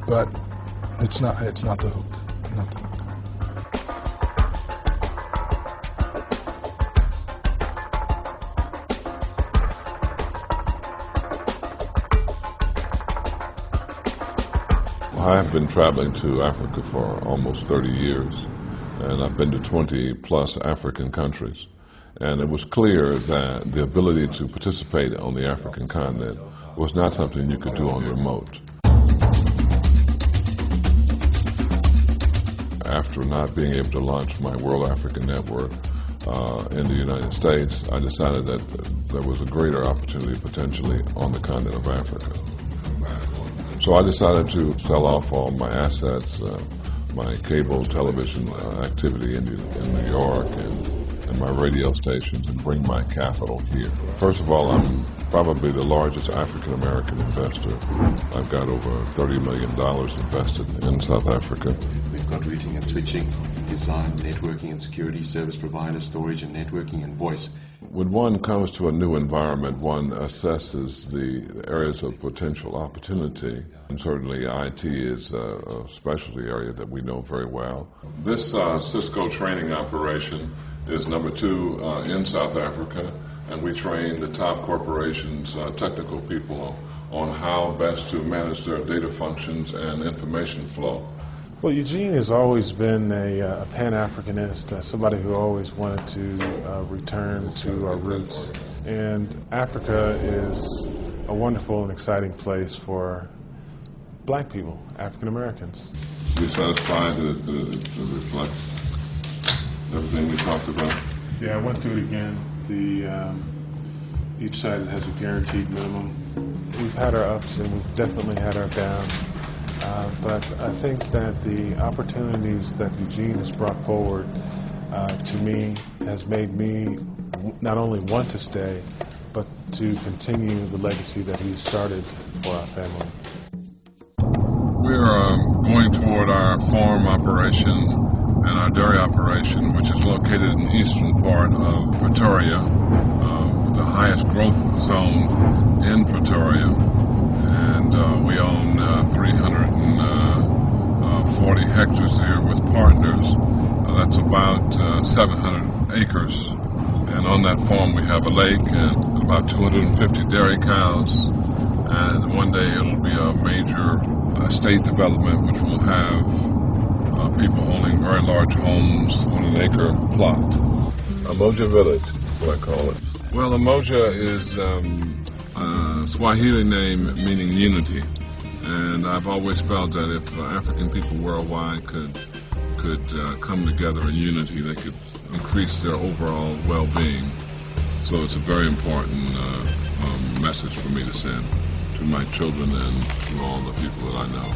but it's not the hook. Not the hook. I've been traveling to Africa for almost 30 years. And I've been to 20 plus African countries. And it was clear that the ability to participate on the African continent was not something you could do on remote. After not being able to launch my World African Network in the United States, I decided that there was a greater opportunity potentially on the continent of Africa. So I decided to sell off all my assets, my cable television activity in New York and my radio stations, and bring my capital here. First of all, I'm probably the largest African American investor. I've got over $30 million invested in South Africa. We've got routing and switching, design, networking and security, service provider, storage and networking, and voice. When one comes to a new environment, one assesses the areas of potential opportunity, and certainly IT is a specialty area that we know very well. This Cisco training operation is number 2 in South Africa, and we train the top corporations' technical people on how best to manage their data functions and information flow. Well, Eugene has always been a Pan-Africanist, somebody who always wanted to return to our roots. And Africa is a wonderful and exciting place for black people, African Americans. You satisfied to reflect everything we talked about? Yeah, I went through it again. Each side has a guaranteed minimum. We've had our ups and we've definitely had our downs. But I think that the opportunities that Eugene has brought forward to me has made me not only want to stay, but to continue the legacy that he started for our family. We're going toward our farm operation and our dairy operation, which is located in the eastern part of Pretoria, the highest growth zone in Pretoria. And we own 340 hectares here with partners. That's about 700 acres. And on that farm we have a lake and about 250 dairy cows. And one day it'll be a major estate development which will have people owning very large homes on an acre plot. Umoja Village, that's what I call it. Well, Umoja is a Swahili name meaning unity. And I've always felt that if African people worldwide could come together in unity, they could increase their overall well-being. So it's a very important message for me to send to my children and to all the people that I know.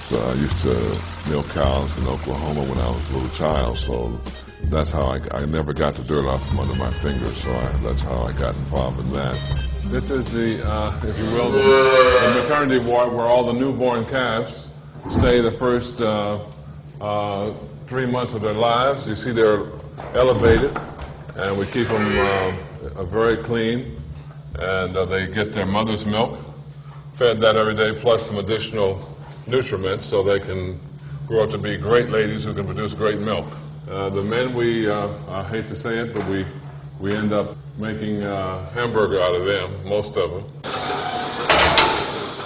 So I used to milk cows in Oklahoma when I was a little child, so that's how I never got the dirt off from under my fingers, so that's how I got involved in that. This is the, if you will, the maternity ward where all the newborn calves stay the first 3 months of their lives. You see they're elevated, and we keep them very clean, and they get their mother's milk, fed that every day, plus some additional nutriments so they can grow up to be great ladies who can produce great milk. The men, I hate to say it, but we end up making hamburger out of them, most of them.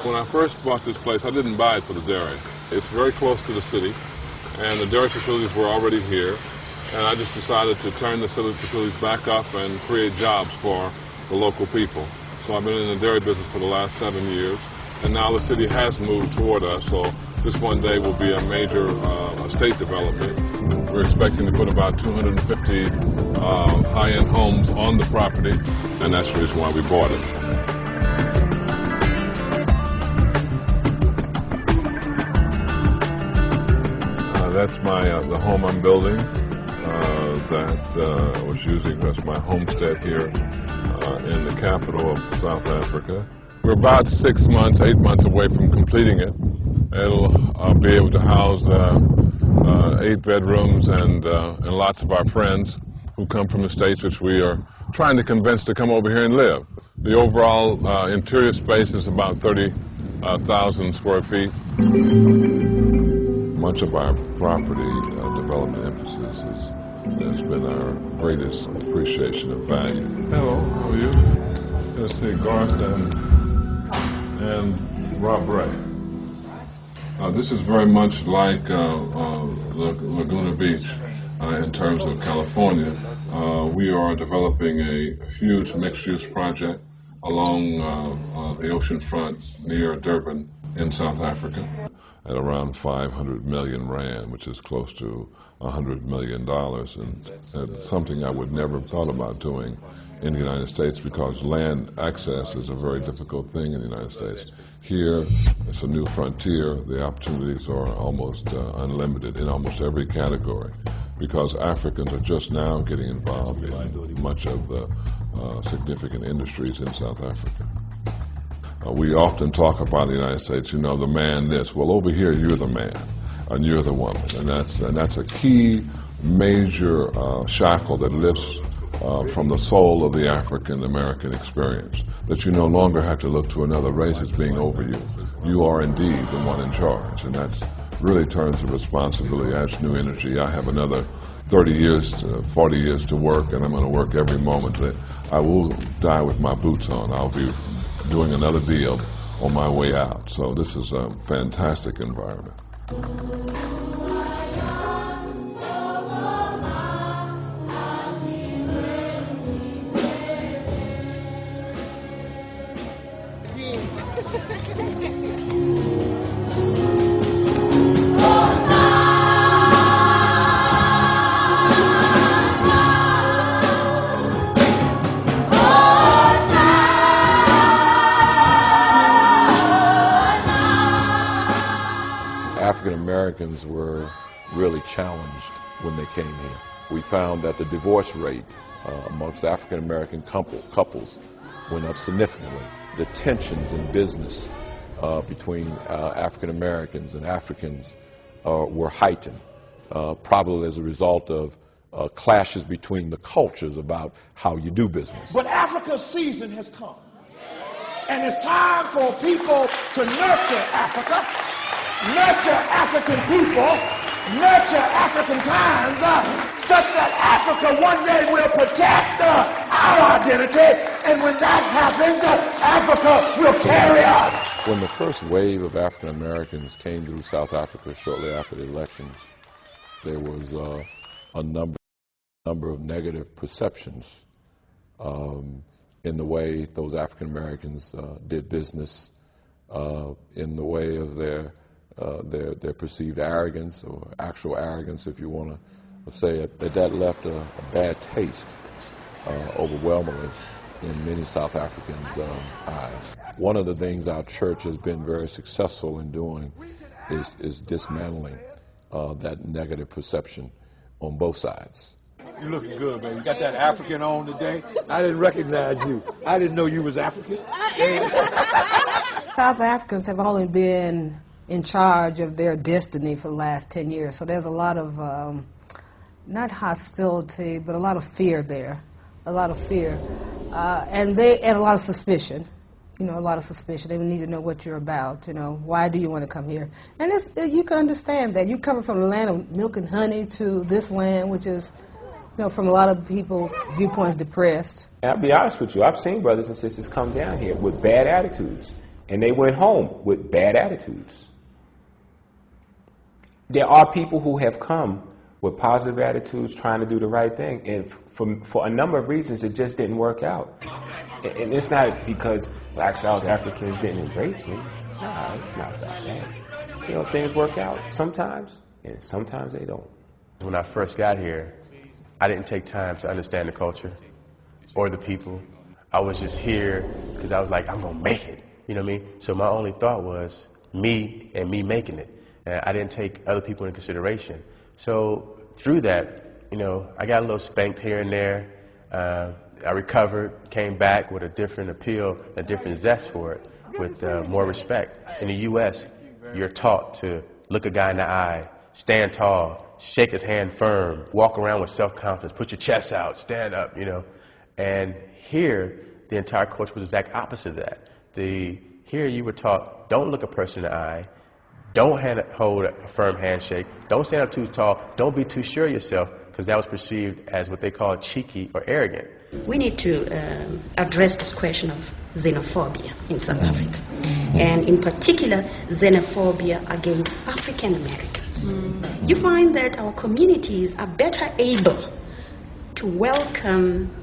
When I first bought this place, I didn't buy it for the dairy. It's very close to the city, and the dairy facilities were already here, and I just decided to turn the facilities back up and create jobs for the local people. So I've been in the dairy business for the last 7 years, and now the city has moved toward us, so this one day will be a major estate development. We're expecting to put about 250 high-end homes on the property, and that's the reason why we bought it. That's the home I'm building. That's my homestead here in the capital of South Africa. We're about 6 months, 8 months away from completing it. It'll be able to house 8 bedrooms and lots of our friends who come from the States, which we are trying to convince to come over here and live. The overall interior space is about 30,000 square feet. Much of our property development emphasis has been our greatest appreciation of value. Hello, how are you? Good to see Garth and Rob Ray. This is very much like Laguna Beach in terms of California. We are developing a huge mixed-use project along the ocean front near Durban in South Africa at around 500 million rand, which is close to $100 million, and something I would never have thought about doing in the United States because land access is a very difficult thing in the United States. Here, it's a new frontier. The opportunities are almost unlimited in almost every category because Africans are just now getting involved in much of the significant industries in South Africa. We often talk about the United States, you know, the man this. Well, over here, you're the man, and you're the woman. And that's a key, major shackle that lifts from the soul of the African-American experience, that you no longer have to look to another race as being over you. You are indeed the one in charge, and that's really turns the responsibility, adds new energy. I have another 30 years, 40 years to work, and I'm going to work every moment. I will die with my boots on. I'll be doing another deal on my way out. So this is a fantastic environment. African Americans were really challenged when they came here. We found that the divorce rate amongst African American couples went up significantly. The tensions in business between African Americans and Africans were heightened, probably as a result of clashes between the cultures about how you do business. But Africa's season has come. And it's time for people to nurture Africa, nurture African people, nurture African times, such that Africa one day will protect our identity, and when that happens, Africa will carry us. When the first wave of African Americans came through South Africa shortly after the elections, there was a number of negative perceptions in the way those African Americans did business, in the way of their perceived arrogance, or actual arrogance, if you want to say it. That left a bad taste, overwhelmingly, in many South Africans' eyes. One of the things our church has been very successful in doing is dismantling that negative perception on both sides. You looking good, baby. You got that African on today? I didn't recognize you. I didn't know you was African. South Africans have only been in charge of their destiny for the last 10 years, so there's a lot of, not hostility, but a lot of fear there, a lot of fear, and a lot of suspicion. You know, a lot of suspicion. They need to know what you're about. You know, why do you want to come here? And you can understand that. You come from the land of milk and honey to this land, which is, you know, from a lot of people, viewpoints depressed. And I'll be honest with you, I've seen brothers and sisters come down here with bad attitudes, and they went home with bad attitudes. There are people who have come with positive attitudes, trying to do the right thing, and for a number of reasons, it just didn't work out. And it's not because black South Africans didn't embrace me. Nah, it's not about that. You know, things work out sometimes, and sometimes they don't. When I first got here, I didn't take time to understand the culture or the people. I was just here because I was like, I'm going to make it. You know what I mean? So my only thought was me and me making it. And I didn't take other people into consideration. So through that, you know, I got a little spanked here and there. I recovered, came back with a different appeal, a different zest for it, with more respect. In the U.S., you're taught to look a guy in the eye, stand tall, shake his hand firm, walk around with self-confidence, put your chest out, stand up, you know. And here, the entire culture was the exact opposite of that. Here you were taught, don't look a person in the eye, don't hold a firm handshake, don't stand up too tall, don't be too sure of yourself, because that was perceived as what they call cheeky or arrogant. We need to address this question of xenophobia in South Africa, and in particular, xenophobia against African Americans. You find that our communities are better able to welcome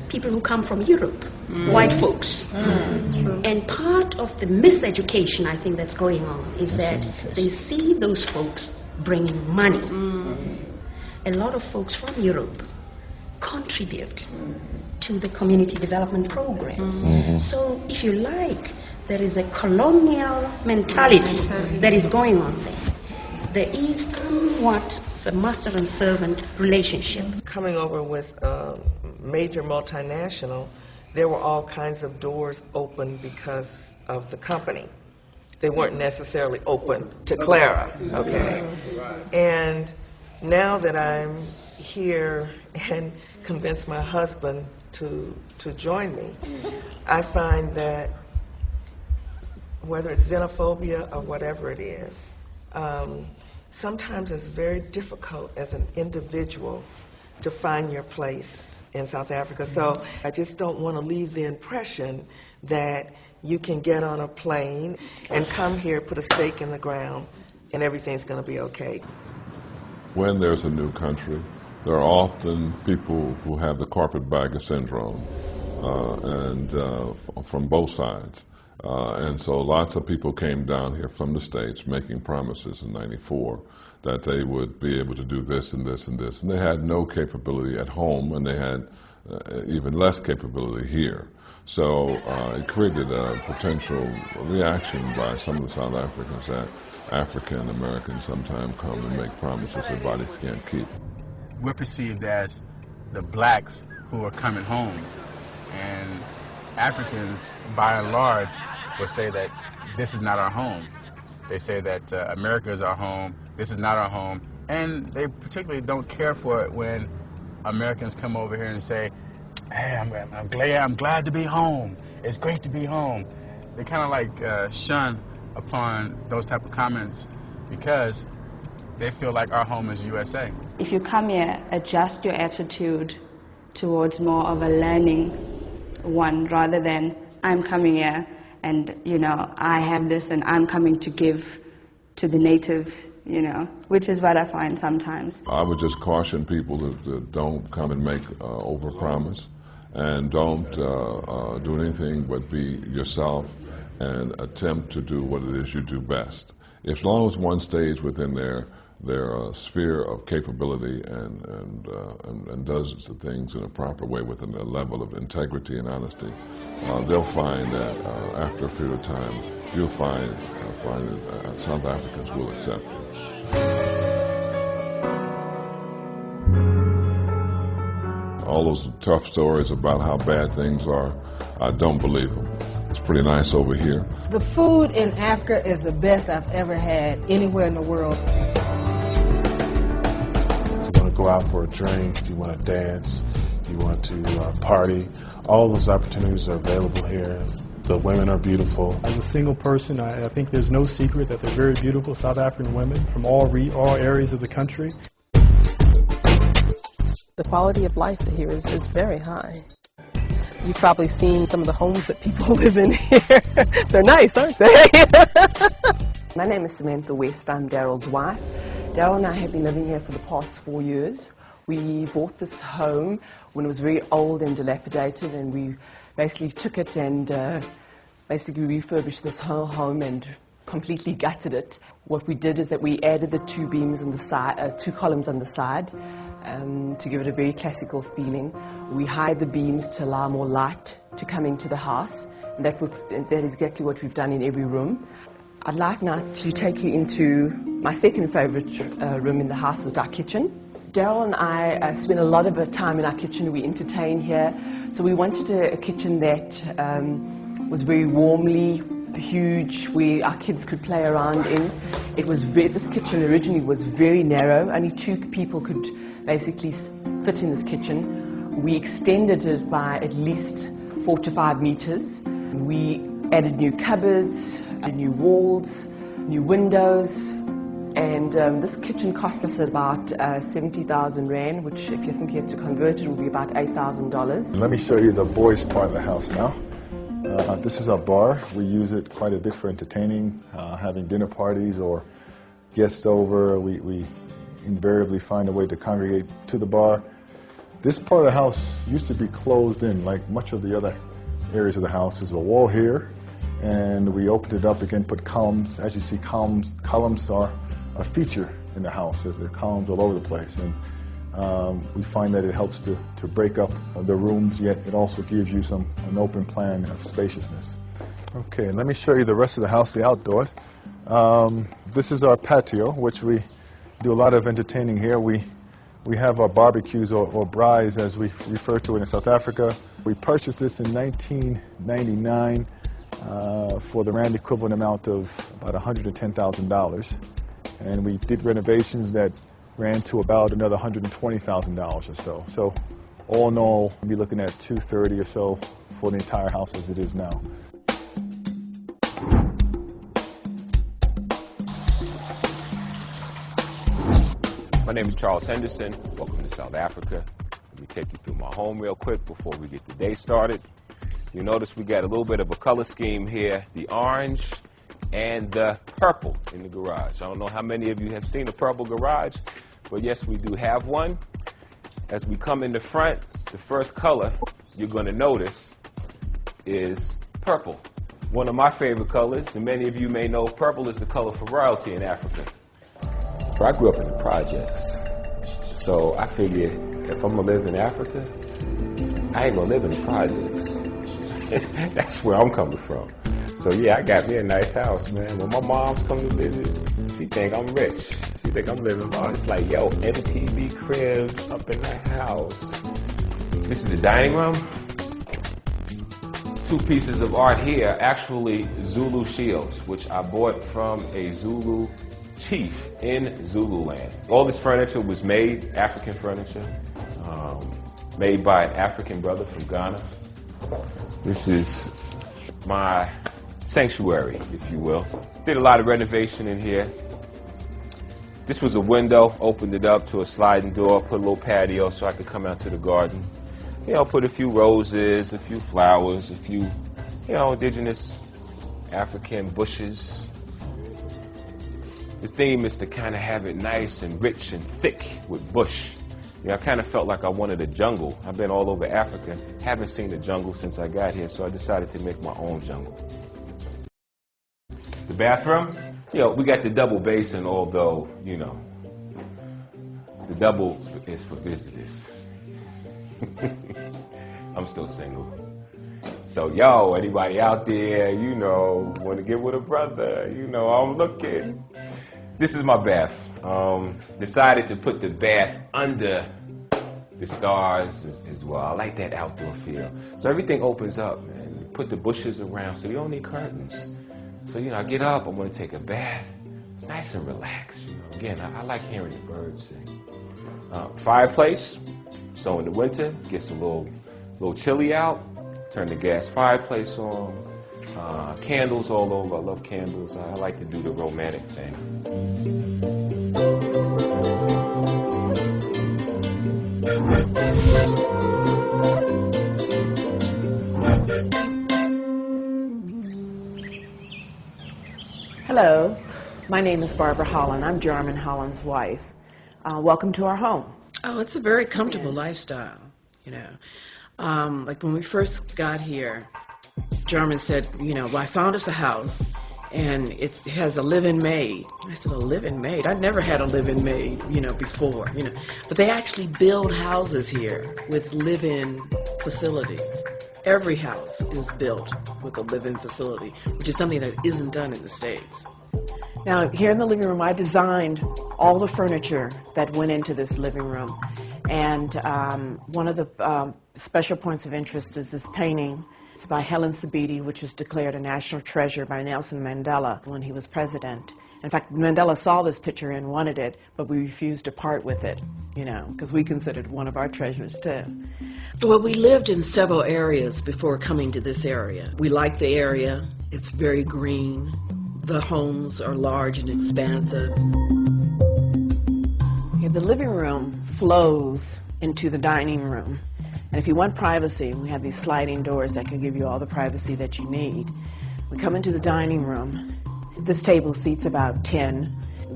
people who come from Europe, white folks. And part of the miseducation, I think, that's going on is that they see those folks bringing money. A lot of folks from Europe contribute to the community development programs. So, if you like, there is a colonial mentality that is going on there. There is somewhat of a master and servant relationship. Coming over with a major multinational, there were all kinds of doors open because of the company. They weren't necessarily open to Clara, okay? And now that I'm here and convinced my husband to join me, I find that whether it's xenophobia or whatever it is, sometimes it's very difficult as an individual to find your place in South Africa. So I just don't want to leave the impression that you can get on a plane and come here, put a stake in the ground, and everything's going to be okay. When there's a new country, there are often people who have the carpetbagger syndrome, from both sides. And so lots of people came down here from the States making promises in '94 that they would be able to do this and this and this. And they had no capability at home, and they had even less capability here. So it created a potential reaction by some of the South Africans that African Americans sometimes come and make promises their bodies can't keep. We're perceived as the blacks who are coming home, and Africans, by and large, will say that this is not our home. They say that America is our home, this is not our home, and they particularly don't care for it when Americans come over here and say, hey, I'm glad to be home, it's great to be home. They kind of like shun upon those type of comments because they feel like our home is USA. If you come here, adjust your attitude towards more of a learning one rather than I'm coming here and, you know, I have this and I'm coming to give to the natives, you know, which is what I find sometimes. I would just caution people that don't come and make overpromise and don't do anything but be yourself and attempt to do what it is you do best. As long as one stays within their sphere of capability and does the things in a proper way within a level of integrity and honesty, they'll find that after a period of time, you'll find that South Africans will accept you. All those tough stories about how bad things are, I don't believe them. It's pretty nice over here. The food in Africa is the best I've ever had anywhere in the world. You want to go out for a drink, you want to dance, you want to party. All those opportunities are available here. The women are beautiful. As a single person, I think there's no secret that they're very beautiful South African women from all areas of the country. The quality of life here is very high. You've probably seen some of the homes that people live in here. They're nice, aren't they? My name is Samantha West. I'm Daryl's wife. Daryl and I have been living here for the past 4 years. We bought this home when it was very old and dilapidated, and we basically took it and basically refurbished this whole home and completely gutted it. What we did is that we added the two beams on the side, two columns on the side, to give it a very classical feeling. We hide the beams to allow more light to come into the house, and that is exactly what we've done in every room. I'd like now to take you into my second favourite room in the house, is our kitchen. Daryl and I spend a lot of our time in our kitchen. We entertain here, so we wanted a kitchen that was very warmly huge, where our kids could play around in. This kitchen originally was very narrow. Only 2 people could basically fit in this kitchen. We extended it by at least 4 to 5 meters. We added new cupboards, new walls, new windows, and this kitchen cost us about 70,000 Rand, which if you think you have to convert it will be about $8,000. Let me show you the boys' part of the house now. This is our bar. We use it quite a bit for entertaining, having dinner parties or guests over. We invariably find a way to congregate to the bar. This part of the house used to be closed in, like much of the other areas of the house. There's a wall here, and we opened it up again, put columns. As you see, columns are a feature in the house. There are columns all over the place, and we find that it helps to break up the rooms, yet it also gives you an open plan of spaciousness. Okay, let me show you the rest of the house, the outdoor. This is our patio, which we do a lot of entertaining here. We have our barbecues, or braais as we refer to it in South Africa. We purchased this in 1999 for the Rand equivalent amount of about $110,000. And we did renovations that ran to about another $120,000 or so. So all in all, we'll be looking at $230,000 or so for the entire house as it is now. My name is Charles Henderson. Welcome to South Africa. Let me take you through my home real quick before we get the day started. You notice we got a little bit of a color scheme here, the orange and the purple in the garage. I don't know how many of you have seen a purple garage, but yes, we do have one. As we come in the front, the first color you're going to notice is purple. One of my favorite colors, and many of you may know purple is the color for royalty in Africa. I grew up in the projects, so I figure if I'm going to live in Africa, I ain't going to live in the projects. That's where I'm coming from. So yeah, I got me a nice house, man. When my mom's come to visit, she think I'm rich. She think I'm living large. It's like, yo, MTV Cribs up in the house. This is the dining room. 2 pieces of art here, actually Zulu shields, which I bought from a Zulu chief in Zululand. All this furniture was made, African furniture, made by an African brother from Ghana. This is my sanctuary, if you will. Did a lot of renovation in here. This was a window, opened it up to a sliding door, put a little patio so I could come out to the garden. You know, put a few roses, a few flowers, a few, you know, indigenous African bushes. The theme is to kind of have it nice and rich and thick with bush. You know, I kind of felt like I wanted a jungle. I've been all over Africa, haven't seen a jungle since I got here, so I decided to make my own jungle. The bathroom, you know, we got the double basin, although, you know, the double is for visitors. I'm still single. So, yo, anybody out there, you know, want to get with a brother, you know, I'm looking. This is my bath. Decided to put the bath under the stars as well. I like that outdoor feel. So everything opens up, man. You put the bushes around so you don't need curtains. So, you know, I get up, I'm going to take a bath. It's nice and relaxed, you know. Again, I like hearing the birds sing. Fireplace. So in the winter, it gets a little chilly out. Turn the gas fireplace on. Candles all over. I love candles. I like to do the romantic thing. Hello, my name is Barbara Holland. I'm Jarman Holland's wife. Welcome to our home. Oh, it's a very comfortable lifestyle, you know. Like when we first got here, Jarman said, you know, well, I found us a house and it has a live-in maid. I said, a live-in maid? I'd never had a live-in maid, you know, before, you know. But they actually build houses here with live-in facilities. Every house is built with a live-in facility, which is something that isn't done in the States. Now, here in the living room, I designed all the furniture that went into this living room. And one of the special points of interest is this painting. It's by Helen Sabiti, which was declared a national treasure by Nelson Mandela when he was president. In fact, Mandela saw this picture and wanted it, but we refused to part with it, you know, because we considered it one of our treasures, too. Well, we lived in several areas before coming to this area. We like the area. It's very green. The homes are large and expansive. Yeah, the living room flows into the dining room. And if you want privacy, we have these sliding doors that can give you all the privacy that you need. We come into the dining room. This table seats about 10.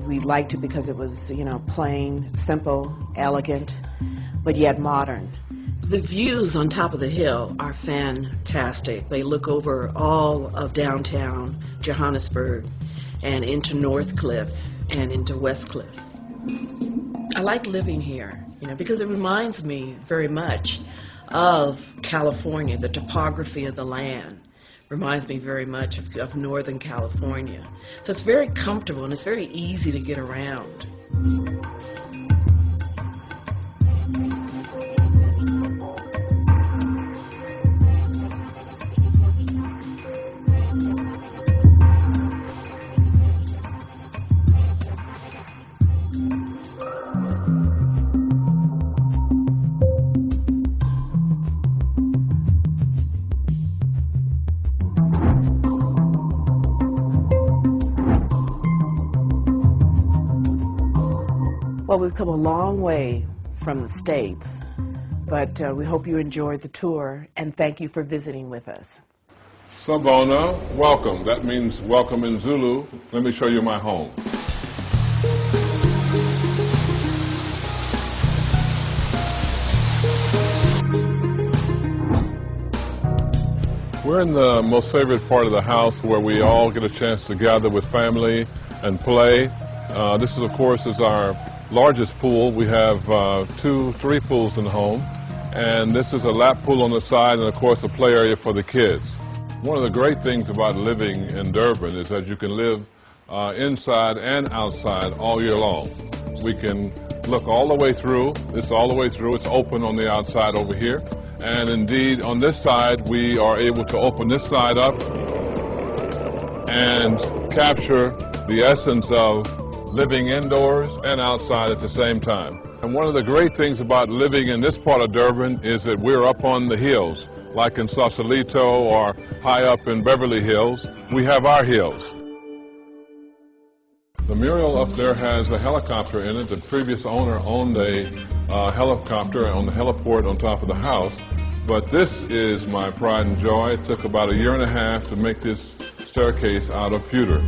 We liked it because it was, you know, plain, simple, elegant, but yet modern. The views on top of the hill are fantastic. They look over all of downtown Johannesburg and into Northcliffe and into Westcliff. I like living here, you know, because it reminds me very much of California. The topography of the land reminds me very much of Northern California. So it's very comfortable and it's very easy to get around. Well, we've come a long way from the States, but we hope you enjoyed the tour, and thank you for visiting with us. Sabona, welcome. That means welcome in Zulu. Let me show you my home. We're in the most favorite part of the house where we all get a chance to gather with family and play. This is, of course, is our largest pool. We have 3 pools in the home, and this is a lap pool on the side and, of course, a play area for the kids. One of the great things about living in Durban is that you can live inside and outside all year long. We can look all the way through. It's all the way through. It's open on the outside over here. And indeed, on this side, we are able to open this side up and capture the essence of living indoors and outside at the same time. And one of the great things about living in this part of Durban is that we're up on the hills, like in Sausalito or high up in Beverly Hills. We have our hills. The mural up there has a helicopter in it. The previous owner owned a helicopter on the heliport on top of the house. But this is my pride and joy. It took about 1.5 years to make this staircase out of pewter.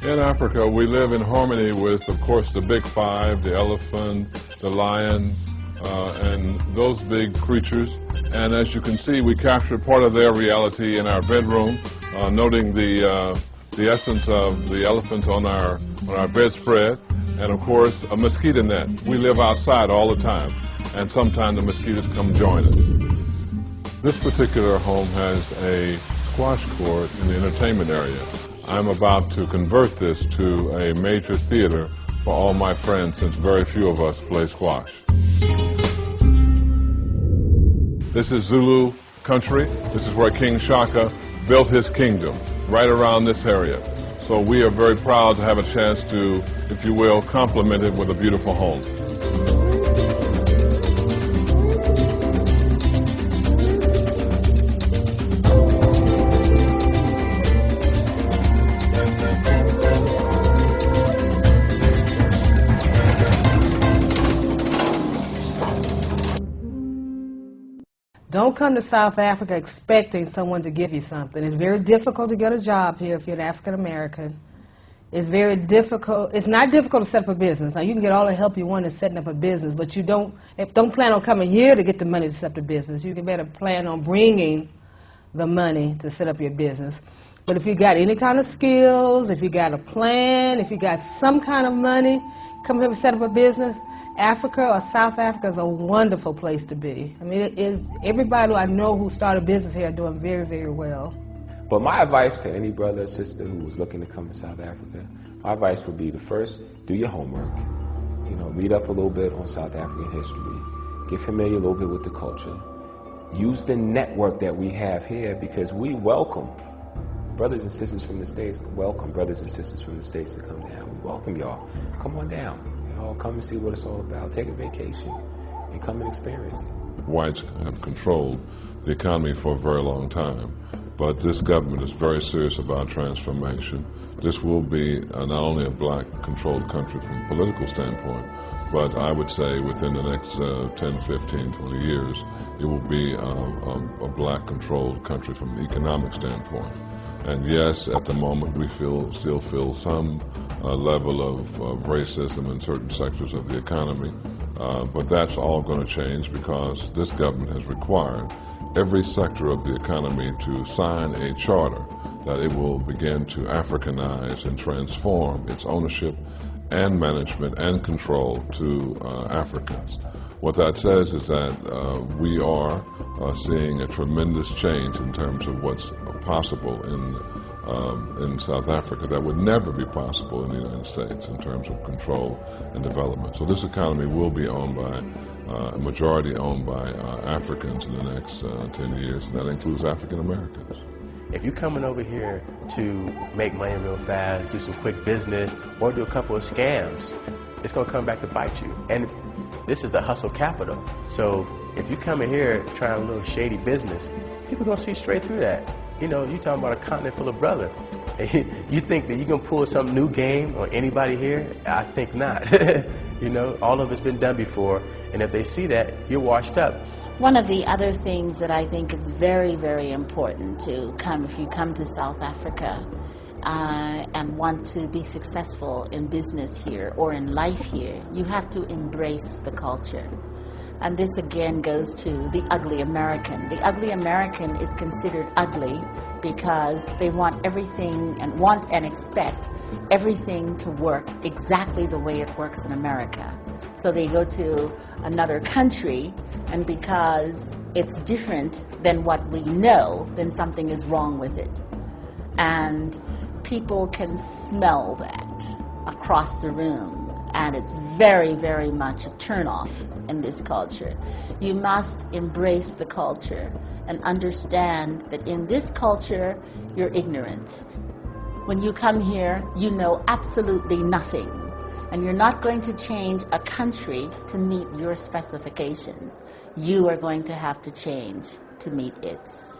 In Africa, we live in harmony with, of course, the big five, the elephant, the lion, and those big creatures. And as you can see, we captured part of their reality in our bedroom, noting the essence of the elephants on our bedspread, and of course, a mosquito net. We live outside all the time, and sometimes the mosquitoes come join us. This particular home has a squash court in the entertainment area. I'm about to convert this to a major theater for all my friends, since very few of us play squash. This is Zulu country. This is where King Shaka built his kingdom, right around this area. So we are very proud to have a chance to, if you will, complement it with a beautiful home. Don't come to South Africa expecting someone to give you something. It's very difficult to get a job here if you're an African American. It's very difficult. It's not difficult to set up a business. Now, you can get all the help you want in setting up a business, but you don't plan on coming here to get the money to set up a business. You can better plan on bringing the money to set up your business. But if you got any kind of skills, if you got a plan, if you got some kind of money, come here to set up a business, Africa or South Africa is a wonderful place to be. I mean, it is, everybody I know who started business here are doing very, very well. But my advice to any brother or sister who was looking to come to South Africa, my advice would be to first do your homework. You know, read up a little bit on South African history. Get familiar a little bit with the culture. Use the network that we have here, because we welcome brothers and sisters from the States. Welcome brothers and sisters from the States to come down. We welcome y'all. Come on down. Come and see what it's all about. Take a vacation and come and experience it. Whites have controlled the economy for a very long time, but this government is very serious about transformation. This will be not only a black-controlled country from a political standpoint, but I would say within the next 10, 15, 20 years, it will be a black-controlled country from an economic standpoint. And yes, at the moment we still feel some level of racism in certain sectors of the economy, but that's all going to change, because this government has required every sector of the economy to sign a charter that it will begin to Africanize and transform its ownership and management and control to Africans. What that says is that we are seeing a tremendous change in terms of what's possible in South Africa that would never be possible in the United States in terms of control and development. So this economy will be owned by, a majority owned by Africans in the next 10 years, and that includes African Americans. If you're coming over here to make money real fast, do some quick business, or do a couple of scams, it's going to come back to bite you. And this is the hustle capital. So if you come in here trying a little shady business, people are going to see straight through that. You know, you're talking about a continent full of brothers. You think that you're going to pull some new game on anybody here? I think not. You know, all of it's been done before, and if they see that, you're washed up. One of the other things that I think is very, very important to come, if you come to South Africa and want to be successful in business here or in life here, you have to embrace the culture. And this again goes to the ugly American. The ugly American is considered ugly because they want everything and expect everything to work exactly the way it works in America. So they go to another country, and because it's different than what we know, then something is wrong with it. And people can smell that across the room, and it's very, very much a turnoff in this culture. You must embrace the culture and understand that in this culture, you're ignorant. When you come here, you know absolutely nothing. And you're not going to change a country to meet your specifications. You are going to have to change to meet its.